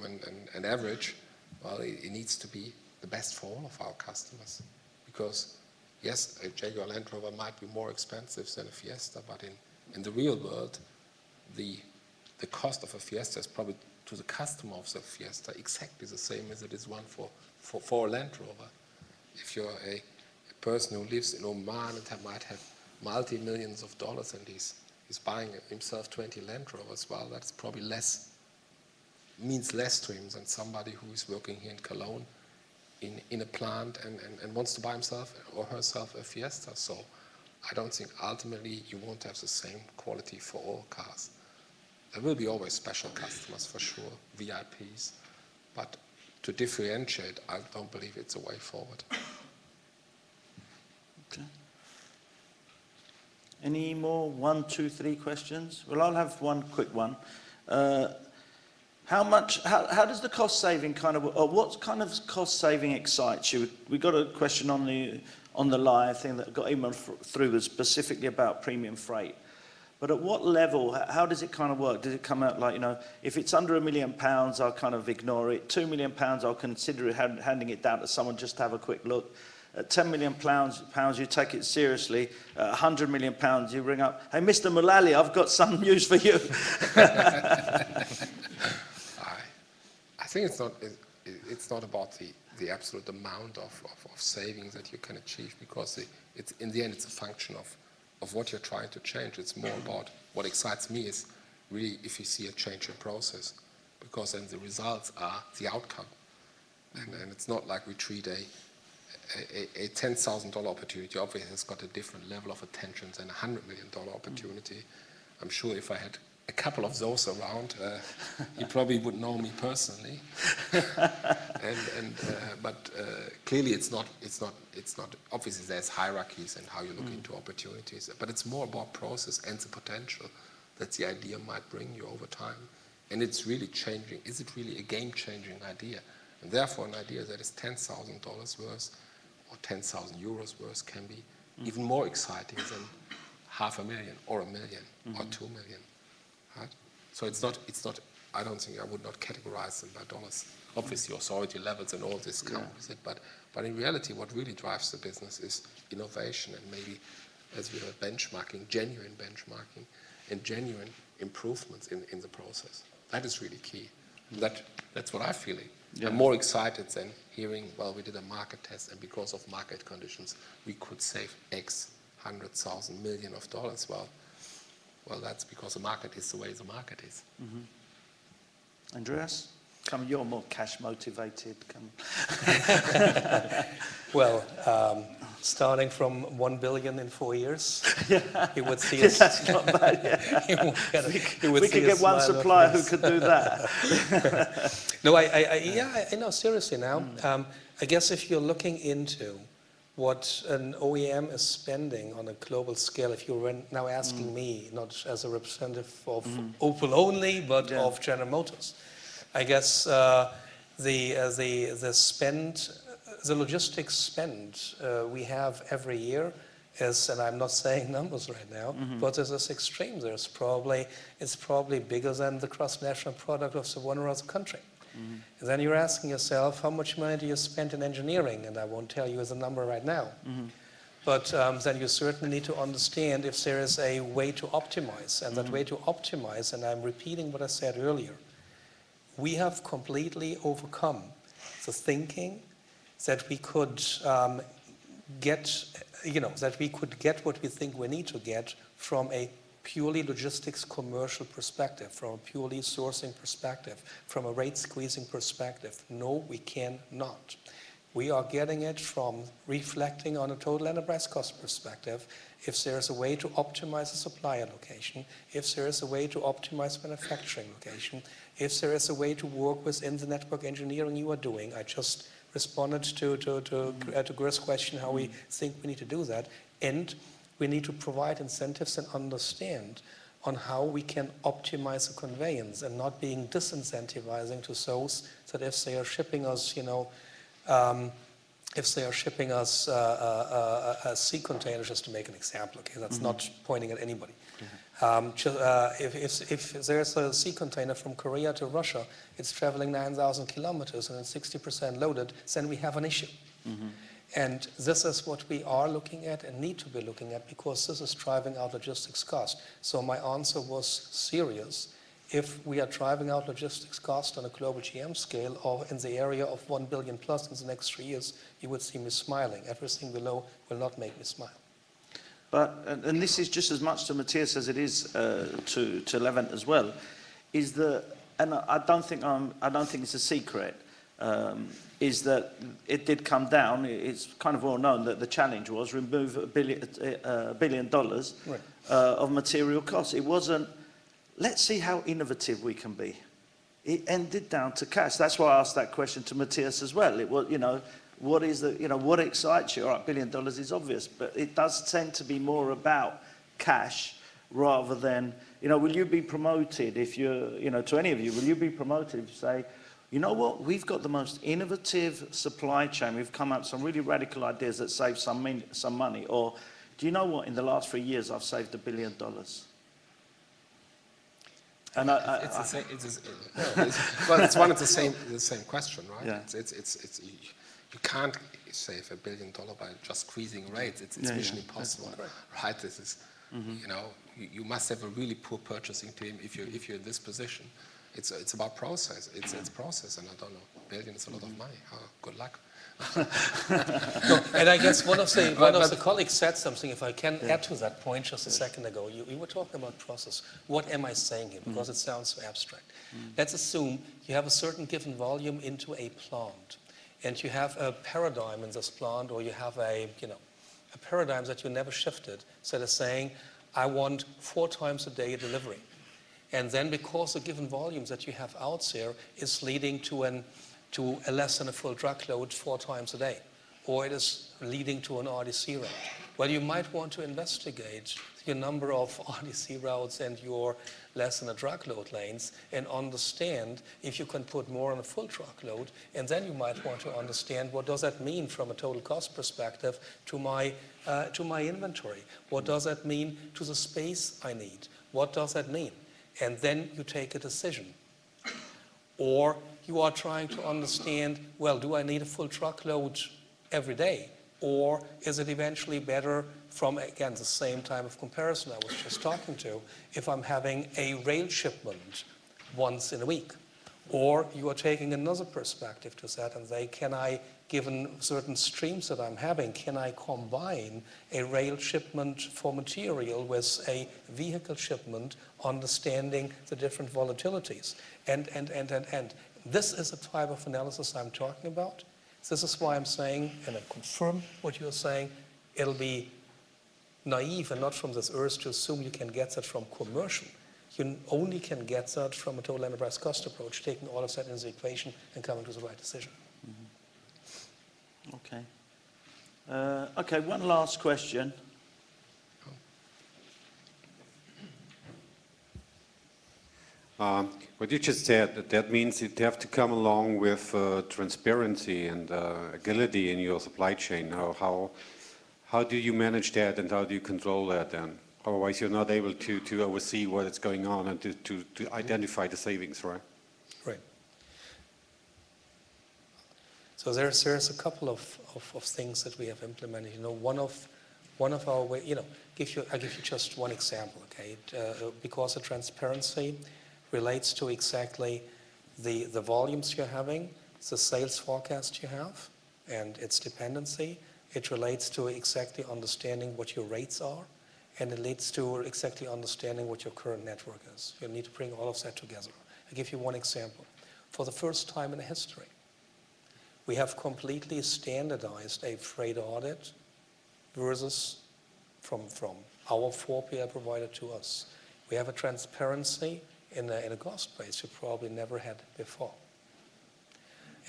and average. Well, it needs to be the best for all of our customers. Because, yes, a Jaguar Land Rover might be more expensive than a Fiesta, but in the real world, the cost of a Fiesta is probably to the customer of the Fiesta exactly the same as it is one for a Land Rover. If you're a person who lives in Oman and might have multi-millions of dollars and he's buying himself 20 Land Rovers, well, that's probably means less to him than somebody who is working here in Cologne in a plant and wants to buy himself or herself a Fiesta. So I don't think ultimately you won't have the same quality for all cars. There will be always special customers for sure, VIPs, but to differentiate, I don't believe it's a way forward. Okay. Any more 1, 2, 3 questions? Well, I'll have one quick one. How does the cost saving or what kind of cost saving excites you? We got a question on the live thing that got emailed through was specifically about premium freight. But at what level, how does it kind of work? Does it come out like, if it's under £1 million, I'll kind of ignore it. £2 million, I'll consider handing it down to someone just to have a quick look. At £10 million, you take it seriously. At £100 million, you ring up, hey, Mr. Mullally, I've got some news for you. I think it's not about the absolute amount of savings that you can achieve, because in the end it's a function of what you're trying to change. It's more about what excites me is really if you see a change in process, because then the results are the outcome. And it's not like we treat a $10,000 opportunity, obviously has got a different level of attention than a $100 million opportunity. I'm sure if I had a couple of those around, you probably would know me personally. But clearly it's not. Obviously, there's hierarchies and how you look into opportunities. But it's more about process and the potential that the idea might bring you over time. And it's really changing. Is it really a game-changing idea? And therefore, an idea that is $10,000 worth or 10,000 euros worth can be even more exciting than $500,000 or $1 million or $2 million. Right? So it's not. I don't think I would not categorize them by dollars. Obviously, authority levels and all this count with it, but in reality, what really drives the business is innovation and maybe, as we were benchmarking, genuine benchmarking and genuine improvements in the process. That is really key. That's what I feel I'm more excited than hearing, well, we did a market test and because of market conditions, we could save X $100,000 million. Well, that's because the market is the way the market is. Andreas? Come, you're more cash motivated. Come. Well, starting from 1 billion in 4 years, you would see us. That's not bad. Yeah. We could get one supplier who could do that. No, I know. Seriously now, I guess if you're looking into what an OEM is spending on a global scale, if you're now asking me, not as a representative of Opel only, but of General Motors, I guess the spend, the logistics spend we have every year is, and I'm not saying numbers right now, but it is extreme. It's probably bigger than the cross-national product of the one or other country. And then you're asking yourself, how much money do you spend in engineering? And I won't tell you as a number right now. But then you certainly need to understand if there is a way to optimize. And that way to optimize, and I'm repeating what I said earlier, we have completely overcome the thinking that we could get, that we could get what we think we need to get from a purely logistics commercial perspective, from a purely sourcing perspective, from a rate squeezing perspective. No, we cannot. We are getting it from reflecting on a total enterprise cost perspective. If there's a way to optimize a supplier location, if there is a way to optimize manufacturing location, if there is a way to work within the network engineering you are doing. I just responded to Gur's question how we think we need to do that. And we need to provide incentives and understand on how we can optimize the conveyance and not being disincentivizing to those that if they are shipping us, if they are shipping us a sea container, just to make an example, okay, that's not pointing at anybody. If there's a sea container from Korea to Russia, it's traveling 9,000 kilometers and it's 60% loaded, then we have an issue. And this is what we are looking at and need to be looking at because this is driving out logistics cost. So my answer was serious. If we are driving out logistics cost on a global GM scale or in the area of 1 billion plus in the next 3 years, you would see me smiling. Everything below will not make me smile. But, and this is just as much to Matthias as it is to Levent as well, is that, and I don't think it's a secret, is that it did come down. It's kind of well known that the challenge was remove $1 billion of material costs. It wasn't, let's see how innovative we can be. It ended down to cash. That's why I asked that question to Matthias as well. It was, what is the, what excites you? All right, $1 billion is obvious, but it does tend to be more about cash rather than, will you be promoted if you're, to any of you, will you be promoted if you say, you know what, we've got the most innovative supply chain. We've come up with some really radical ideas that save some money. Or, do you know what, in the last 3 years, I've saved $1 billion. And it's one of the same question, right? Yeah. You can't save $1 billion by just squeezing rates. It's mission impossible, right? This is, you must have a really poor purchasing team if you're in this position. It's about process. It's process, and I don't know. $1 billion is a lot of money. Good luck. No, and I guess one of the colleagues said something, if I can add to that point just a second ago. You were talking about process. What am I saying here? Because it sounds so abstract. Let's assume you have a certain given volume into a plant, and you have a paradigm in this plant, or you have a paradigm that you never shifted. So they're saying, I want 4 times a day delivery. And then because the given volumes that you have out there is leading to a less than a full truckload 4 times a day, or it is leading to an RDC route. Well, you might want to investigate your number of RDC routes and your less than a truckload lanes and understand if you can put more on a full truckload, and then you might want to understand what does that mean from a total cost perspective to my inventory. What does that mean to the space I need? What does that mean? And then you take a decision. Or you are trying to understand, well, do I need a full truckload every day? Or is it eventually better from, again, the same time of comparison I was just talking to, if I'm having a rail shipment once in a week? Or you are taking another perspective to that and say, can I, given certain streams that I'm having, can I combine a rail shipment for material with a vehicle shipment, understanding the different volatilities? And this is the type of analysis I'm talking about. This is why I'm saying, and I confirm what you're saying, it'll be naive and not from this earth to assume you can get that from commercial. You only can get that from a total enterprise cost approach, taking all of that into the equation and coming to the right decision. Okay. Okay, one last question. What you just said, that means you have to come along with transparency and agility in your supply chain. How do you manage that and how do you control that then? Otherwise you're not able to oversee what is going on and to identify the savings, right? Right. So there's a couple of things that we have implemented. You know, one of our way, you know, I'll give you just one example, okay? Because the transparency relates to exactly the volumes you're having, the sales forecast you have, and its dependency. It relates to exactly understanding what your rates are, and it leads to exactly understanding what your current network is. You need to bring all of that together. I'll give you one example. For the first time in history, we have completely standardized a freight audit versus from our 4PL provider to us. We have a transparency in a cost base you probably never had before.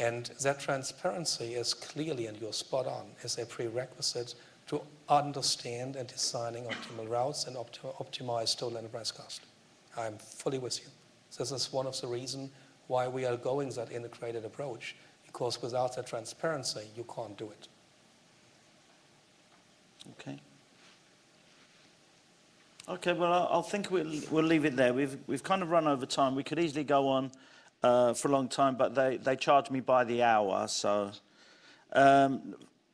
And that transparency is clearly, and you're spot on, is a prerequisite to understand and designing optimal routes and optimize total enterprise cost. I'm fully with you. This is one of the reasons why we are going that integrated approach, because without that transparency, you can't do it. Okay. Okay, well, I think we'll leave it there. We've kind of run over time. We could easily go on for a long time, but they charge me by the hour. So,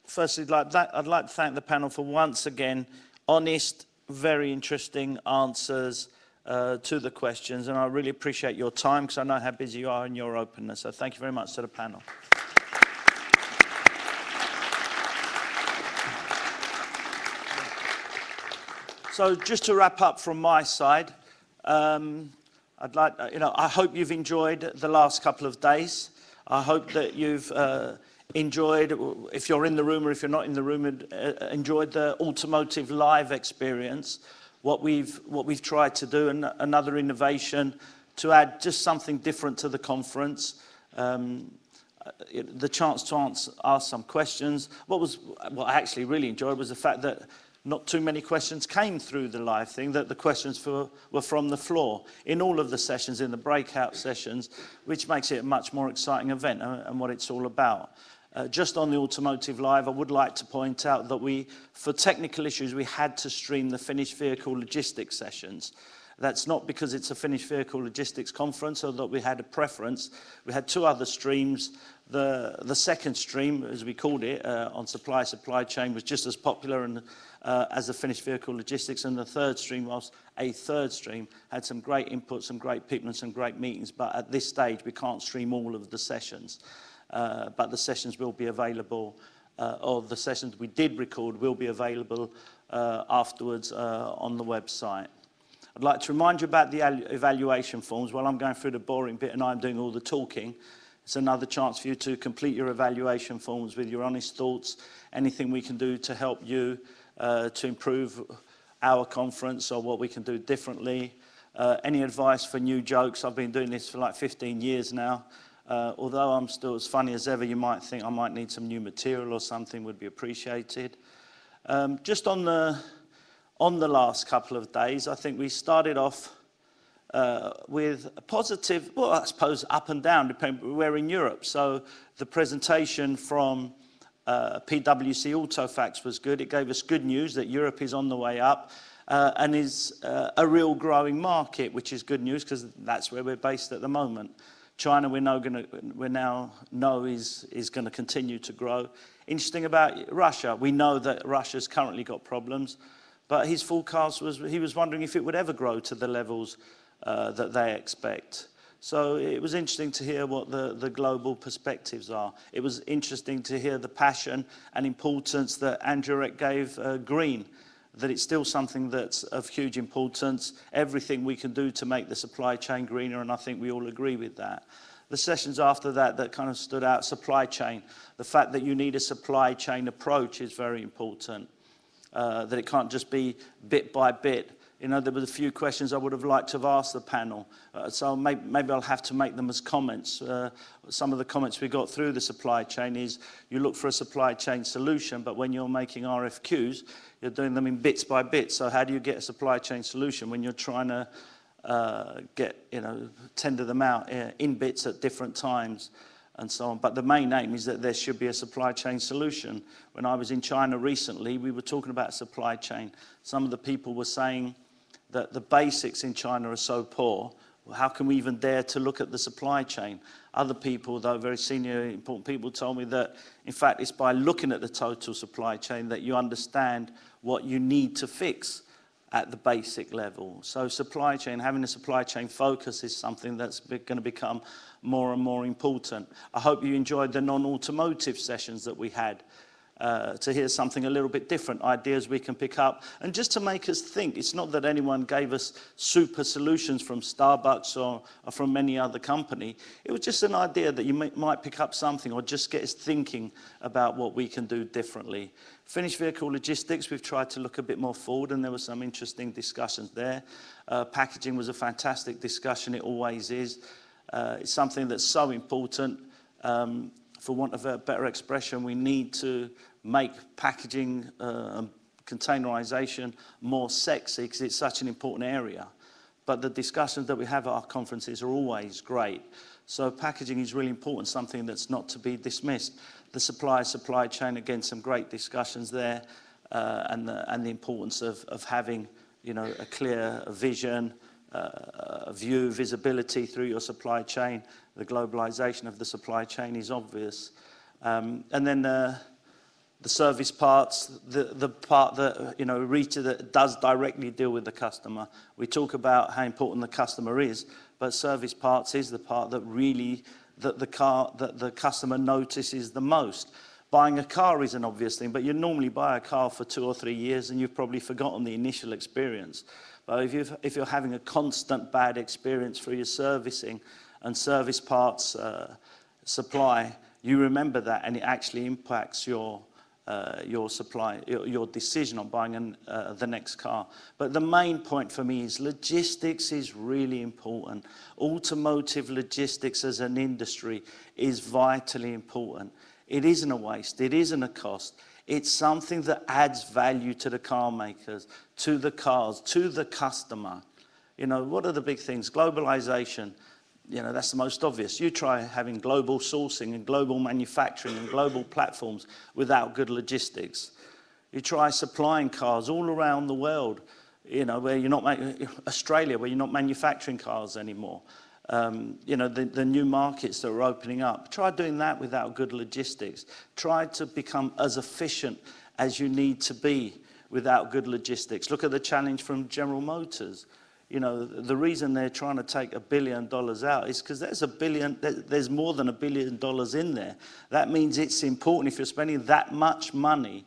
firstly, I'd like to thank the panel for once again honest, very interesting answers to the questions, and I really appreciate your time because I know how busy you are and your openness. So, thank you very much to the panel. So just to wrap up from my side, I'd like, I hope you've enjoyed the last couple of days. I hope that you've enjoyed, if you're in the room or if you're not in the room, enjoyed the Automotive live experience. What we've tried to do, and another innovation to add just something different to the conference. The chance to ask some questions. What I actually really enjoyed was the fact that not too many questions came through the live thing, that the questions were from the floor in all of the sessions, in the breakout sessions, which makes it a much more exciting event and what it's all about. Just on the Automotive Live, I would like to point out that for technical issues, we had to stream the finished vehicle logistics sessions. That's not because it's a finished vehicle logistics conference or that we had a preference. We had two other streams. The second stream, as we called it, on supply chain, was just as popular as the finished vehicle logistics, and the third stream was a third stream, had some great input, some great people and some great meetings, but at this stage we can't stream all of the sessions. But the sessions will be available, or the sessions we did record will be available afterwards on the website. I'd like to remind you about the evaluation forms. While I'm going through the boring bit and I'm doing all the talking, it's another chance for you to complete your evaluation forms with your honest thoughts, anything we can do to help you to improve our conference or what we can do differently. Any advice for new jokes? I've been doing this for like 15 years now. Although I'm still as funny as ever, you might think I might need some new material or something, would be appreciated. Just on the last couple of days, I think we started off with a positive, well, I suppose up and down, depending, we're in Europe. So the presentation from PwC Autofacts was good. It gave us good news that Europe is on the way up and is a real growing market, which is good news because that's where we're based at the moment. China, we now know is going to continue to grow. Interesting about Russia, we know that Russia's currently got problems, but his forecast was, he was wondering if it would ever grow to the levels that they expect. So it was interesting to hear what the global perspectives are. It was interesting to hear the passion and importance that Andreas gave green, that it's still something that's of huge importance, everything we can do to make the supply chain greener, and I think we all agree with that. The sessions after that that kind of stood out, supply chain, the fact that you need a supply chain approach is very important, that it can't just be bit by bit. You know, there were a few questions I would have liked to have asked the panel, so maybe I'll have to make them as comments. Some of the comments we got through the supply chain is you look for a supply chain solution, but when you're making RFQs, you're doing them in bits by bits. So how do you get a supply chain solution when you're trying to tender them out in bits at different times and so on? But the main aim is that there should be a supply chain solution. When I was in China recently, we were talking about supply chain. Some of the people were saying that the basics in China are so poor, how can we even dare to look at the supply chain? Other people, though very senior, important people, told me that, in fact, it's by looking at the total supply chain that you understand what you need to fix at the basic level. So supply chain, having a supply chain focus is something that's going to become more and more important. I hope you enjoyed the non-automotive sessions that we had. To hear something a little bit different, ideas we can pick up, and just to make us think. It's not that anyone gave us super solutions from Starbucks or from any other company. It was just an idea that you might pick up something or just get us thinking about what we can do differently. Finished vehicle logistics, we've tried to look a bit more forward, and there were some interesting discussions there. Packaging was a fantastic discussion, it always is. It's something that's so important. For want of a better expression, we need to make packaging and containerization more sexy because it's such an important area. But the discussions that we have at our conferences are always great. So packaging is really important, something that's not to be dismissed. The supply chain, again, some great discussions there, and the importance of having, you know, a clear vision, view, visibility through your supply chain. The globalization of the supply chain is obvious. And then the service parts, the part that, you know, Rita, that does directly deal with the customer. We talk about how important the customer is, but service parts is the part that really, that the customer notices the most. Buying a car is an obvious thing, but you normally buy a car for 2 or 3 years and you've probably forgotten the initial experience. But if you're having a constant bad experience through your servicing and service parts supply, you remember that, and it actually impacts your supply, your decision on buying the next car. But the main point for me is logistics is really important. Automotive logistics as an industry is vitally important. It isn't a waste, it isn't a cost. It's something that adds value to the car makers, to the cars, to the customer. You know, what are the big things? Globalization. You know, that's the most obvious. You try having global sourcing and global manufacturing and global platforms without good logistics. You try supplying cars all around the world, you know, where you're not Australia, where you're not manufacturing cars anymore. You know, the new markets that are opening up. Try doing that without good logistics. Try to become as efficient as you need to be without good logistics. Look at the challenge from General Motors. You know, the reason they're trying to take $1 billion out is because there's more than $1 billion in there. That means it's important. If you're spending that much money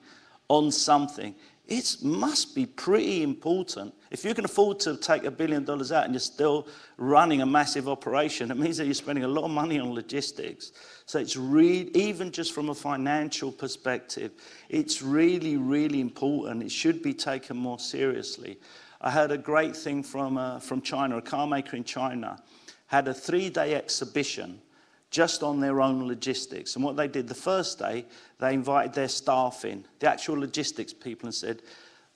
on something, it must be pretty important. If you can afford to take $1 billion out and you're still running a massive operation, it means that you're spending a lot of money on logistics. So it's really, even just from a financial perspective, it's really, really important. It should be taken more seriously. I heard a great thing from China. A car maker in China had a 3-day exhibition just on their own logistics. And what they did, the first day, they invited their staff in, the actual logistics people, and said,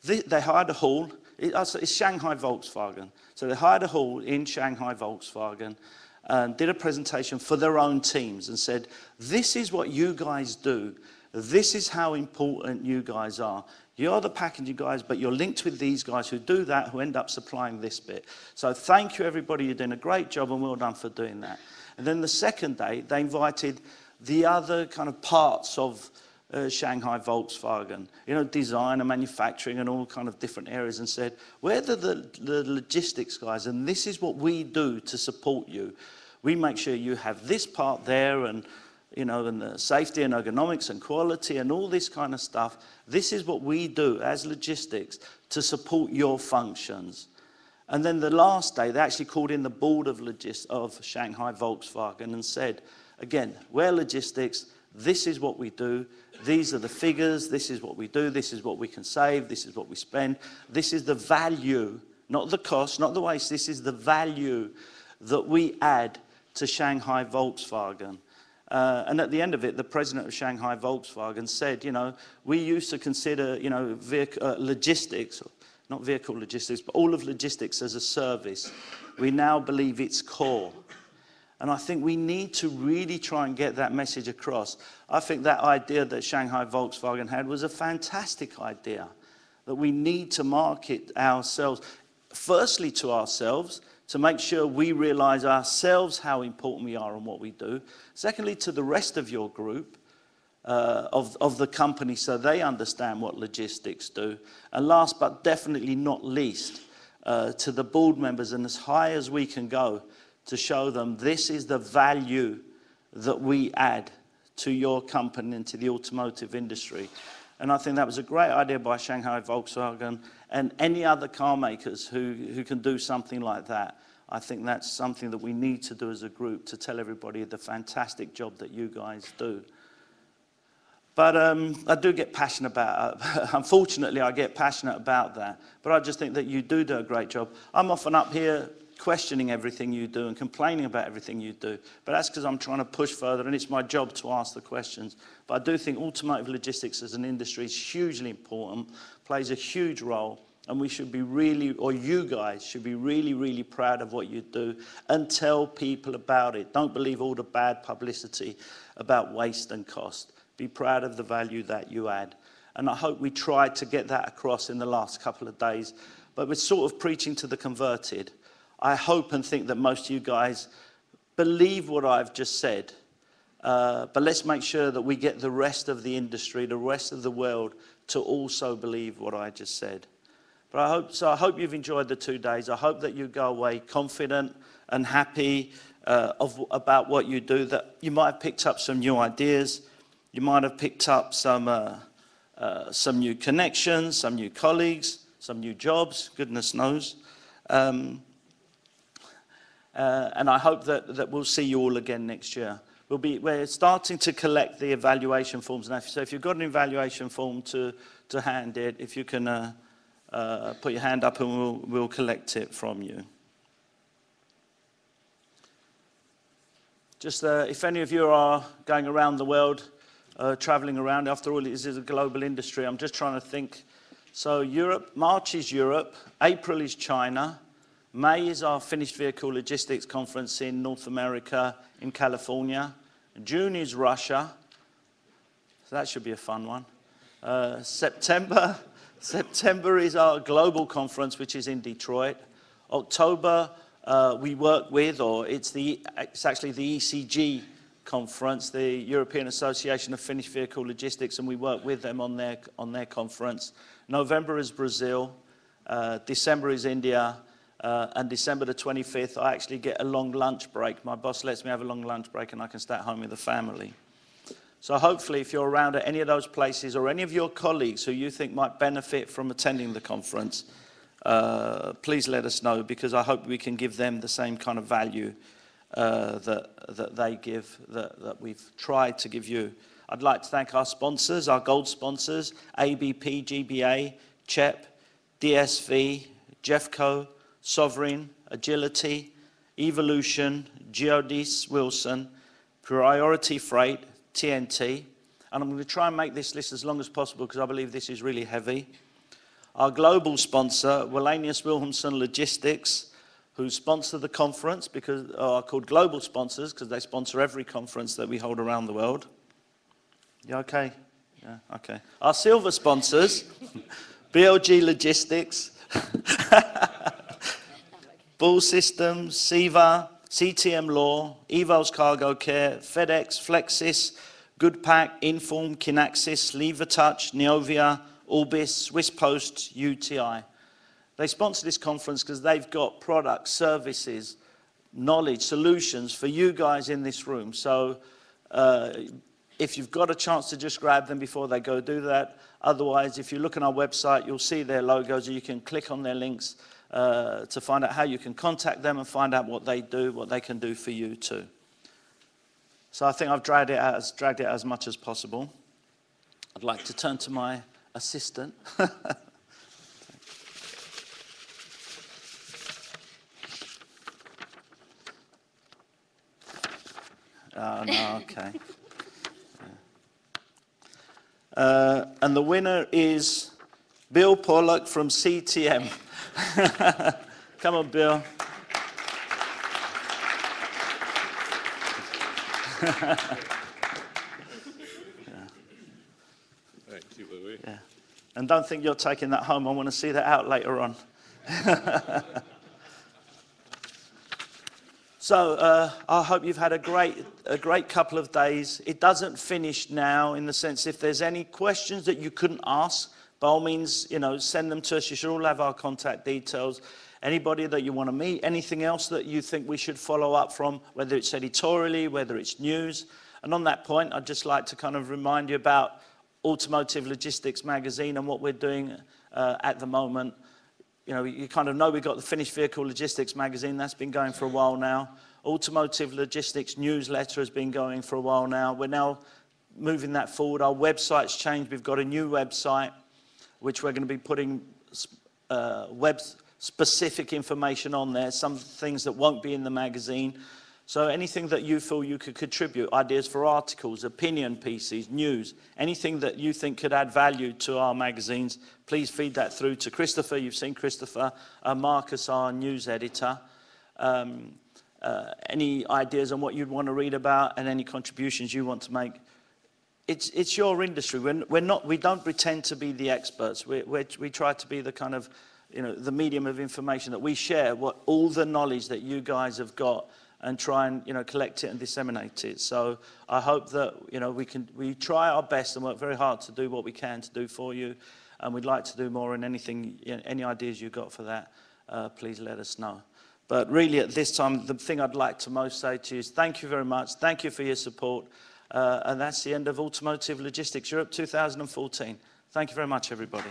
they hired a hall. It's Shanghai Volkswagen. So they hired a hall in Shanghai Volkswagen and did a presentation for their own teams and said, this is what you guys do. This is how important you guys are. You're the packaging guys, but you're linked with these guys who do that, who end up supplying this bit. So thank you, everybody. You're doing a great job, and well done for doing that. And then the second day, they invited the other kind of parts of Shanghai Volkswagen, you know, design and manufacturing and all kind of different areas, and said, we're the logistics guys, and this is what we do to support you. We make sure you have this part there, and you know, and the safety and ergonomics and quality and all this kind of stuff. This is what we do as logistics to support your functions. And then the last day, they actually called in the board of Shanghai Volkswagen and said, again, we're logistics, this is what we do, these are the figures, this is what we do, this is what we can save, this is what we spend, this is the value, not the cost, not the waste, this is the value that we add to Shanghai Volkswagen. And at the end of it, the president of Shanghai Volkswagen said, you know, we used to consider, you know, logistics, not vehicle logistics, but all of logistics as a service. We now believe it's core. And I think we need to really try and get that message across. I think that idea that Shanghai Volkswagen had was a fantastic idea, that we need to market ourselves, firstly to ourselves, to make sure we realize ourselves how important we are and what we do. Secondly, to the rest of your group, of the company, so they understand what logistics do. And last but definitely not least, to the board members, and as high as we can go, to show them this is the value that we add to your company and to the automotive industry. And I think that was a great idea by Shanghai Volkswagen and any other car makers who can do something like that. I think that's something that we need to do as a group, to tell everybody the fantastic job that you guys do. But I do get passionate about it. Unfortunately, I get passionate about that. But I just think that you do a great job. I'm often up here questioning everything you do and complaining about everything you do. But that's because I'm trying to push further, and it's my job to ask the questions. But I do think automotive logistics as an industry is hugely important, plays a huge role, and we should be really, or you guys should be really, really proud of what you do and tell people about it. Don't believe all the bad publicity about waste and cost. Be proud of the value that you add. And I hope we tried to get that across in the last couple of days. But we're sort of preaching to the converted. I hope and think that most of you guys believe what I've just said. But let's make sure that we get the rest of the industry, the rest of the world, to also believe what I just said. But I hope you've enjoyed the 2 days. I hope that you go away confident and happy about what you do, that you might have picked up some new ideas. You might have picked up some new connections, some new colleagues, some new jobs, goodness knows. And I hope that we'll see you all again next year. We're starting to collect the evaluation forms now. So if you've got an evaluation form to hand it, if you can put your hand up and we'll collect it from you. Just if any of you are going around the world, traveling around, after all, this is a global industry. I'm just trying to think. So Europe, March is Europe, April is China, May is our finished vehicle logistics conference in North America, in California, June is Russia, so that should be a fun one. September is our global conference, which is in Detroit. October, we work with, or it's actually the ECG conference, the European Association of Finished Vehicle Logistics, and we work with them on their conference. November is Brazil, December is India, and December the 25th, I actually get a long lunch break. My boss lets me have a long lunch break and I can stay at home with the family. So hopefully if you're around at any of those places, or any of your colleagues who you think might benefit from attending the conference, please let us know, because I hope we can give them the same kind of value that they give, that we've tried to give you. I'd like to thank our sponsors, our gold sponsors, ABP, GBA, CHEP, DSV, Jeffco, Sovereign, Agility, Evolution, Geodis, Wilson, Priority Freight, TNT, and I'm going to try and make this list as long as possible because I believe this is really heavy. Our global sponsor, Wallenius Wilhelmsen Logistics, who sponsor the conference, because are called global sponsors because they sponsor every conference that we hold around the world. Yeah, okay? Yeah, okay. Our silver sponsors, BLG Logistics, Bull Systems, SIVA, CTM Law, Evos Cargo Care, FedEx, Flexis, Goodpack, Inform, Kinaxis, LeverTouch, Neovia, Orbis, Swiss Post, UTI. They sponsor this conference because they've got products, services, knowledge, solutions for you guys in this room. So if you've got a chance to just grab them before they go, do that. Otherwise, if you look on our website, you'll see their logos, and you can click on their links to find out how you can contact them and find out what they do, what they can do for you too. So I think I've dragged it out as much as possible. I'd like to turn to my assistant. Oh, no, okay. And the winner is Bill Pollock from CTM. Come on, Bill. Yeah. And don't think you're taking that home. I want to see that out later on. So I hope you've had a great couple of days. It doesn't finish now, in the sense, if there's any questions that you couldn't ask, by all means, send them to us. You should all have our contact details. Anybody that you want to meet, anything else that you think we should follow up from, whether it's editorially, whether it's news. And on that point, I'd just like to kind of remind you about Automotive Logistics magazine and what we're doing at the moment. You kind of know we've got the Finished Vehicle Logistics magazine. That's been going for a while now. Automotive Logistics newsletter has been going for a while now. We're now moving that forward. Our website's changed. We've got a new website, which we're going to be putting web-specific information on there, some things that won't be in the magazine. So anything that you feel you could contribute, ideas for articles, opinion pieces, news, anything that you think could add value to our magazines, please feed that through to Christopher. You've seen Christopher, Marcus, our news editor. Any ideas on what you'd want to read about and any contributions you want to make. It's your industry. We don't pretend to be the experts. We try to be the kind of, the medium of information that we share, all the knowledge that you guys have got, and try and collect it and disseminate it. So I hope that we try our best and work very hard to do what we can to do for you, and we'd like to do more. And any ideas you've got for that, please let us know. But really, at this time, the thing I'd like to most say to you is thank you very much. Thank you for your support, and that's the end of Automotive Logistics Europe 2014. Thank you very much, everybody.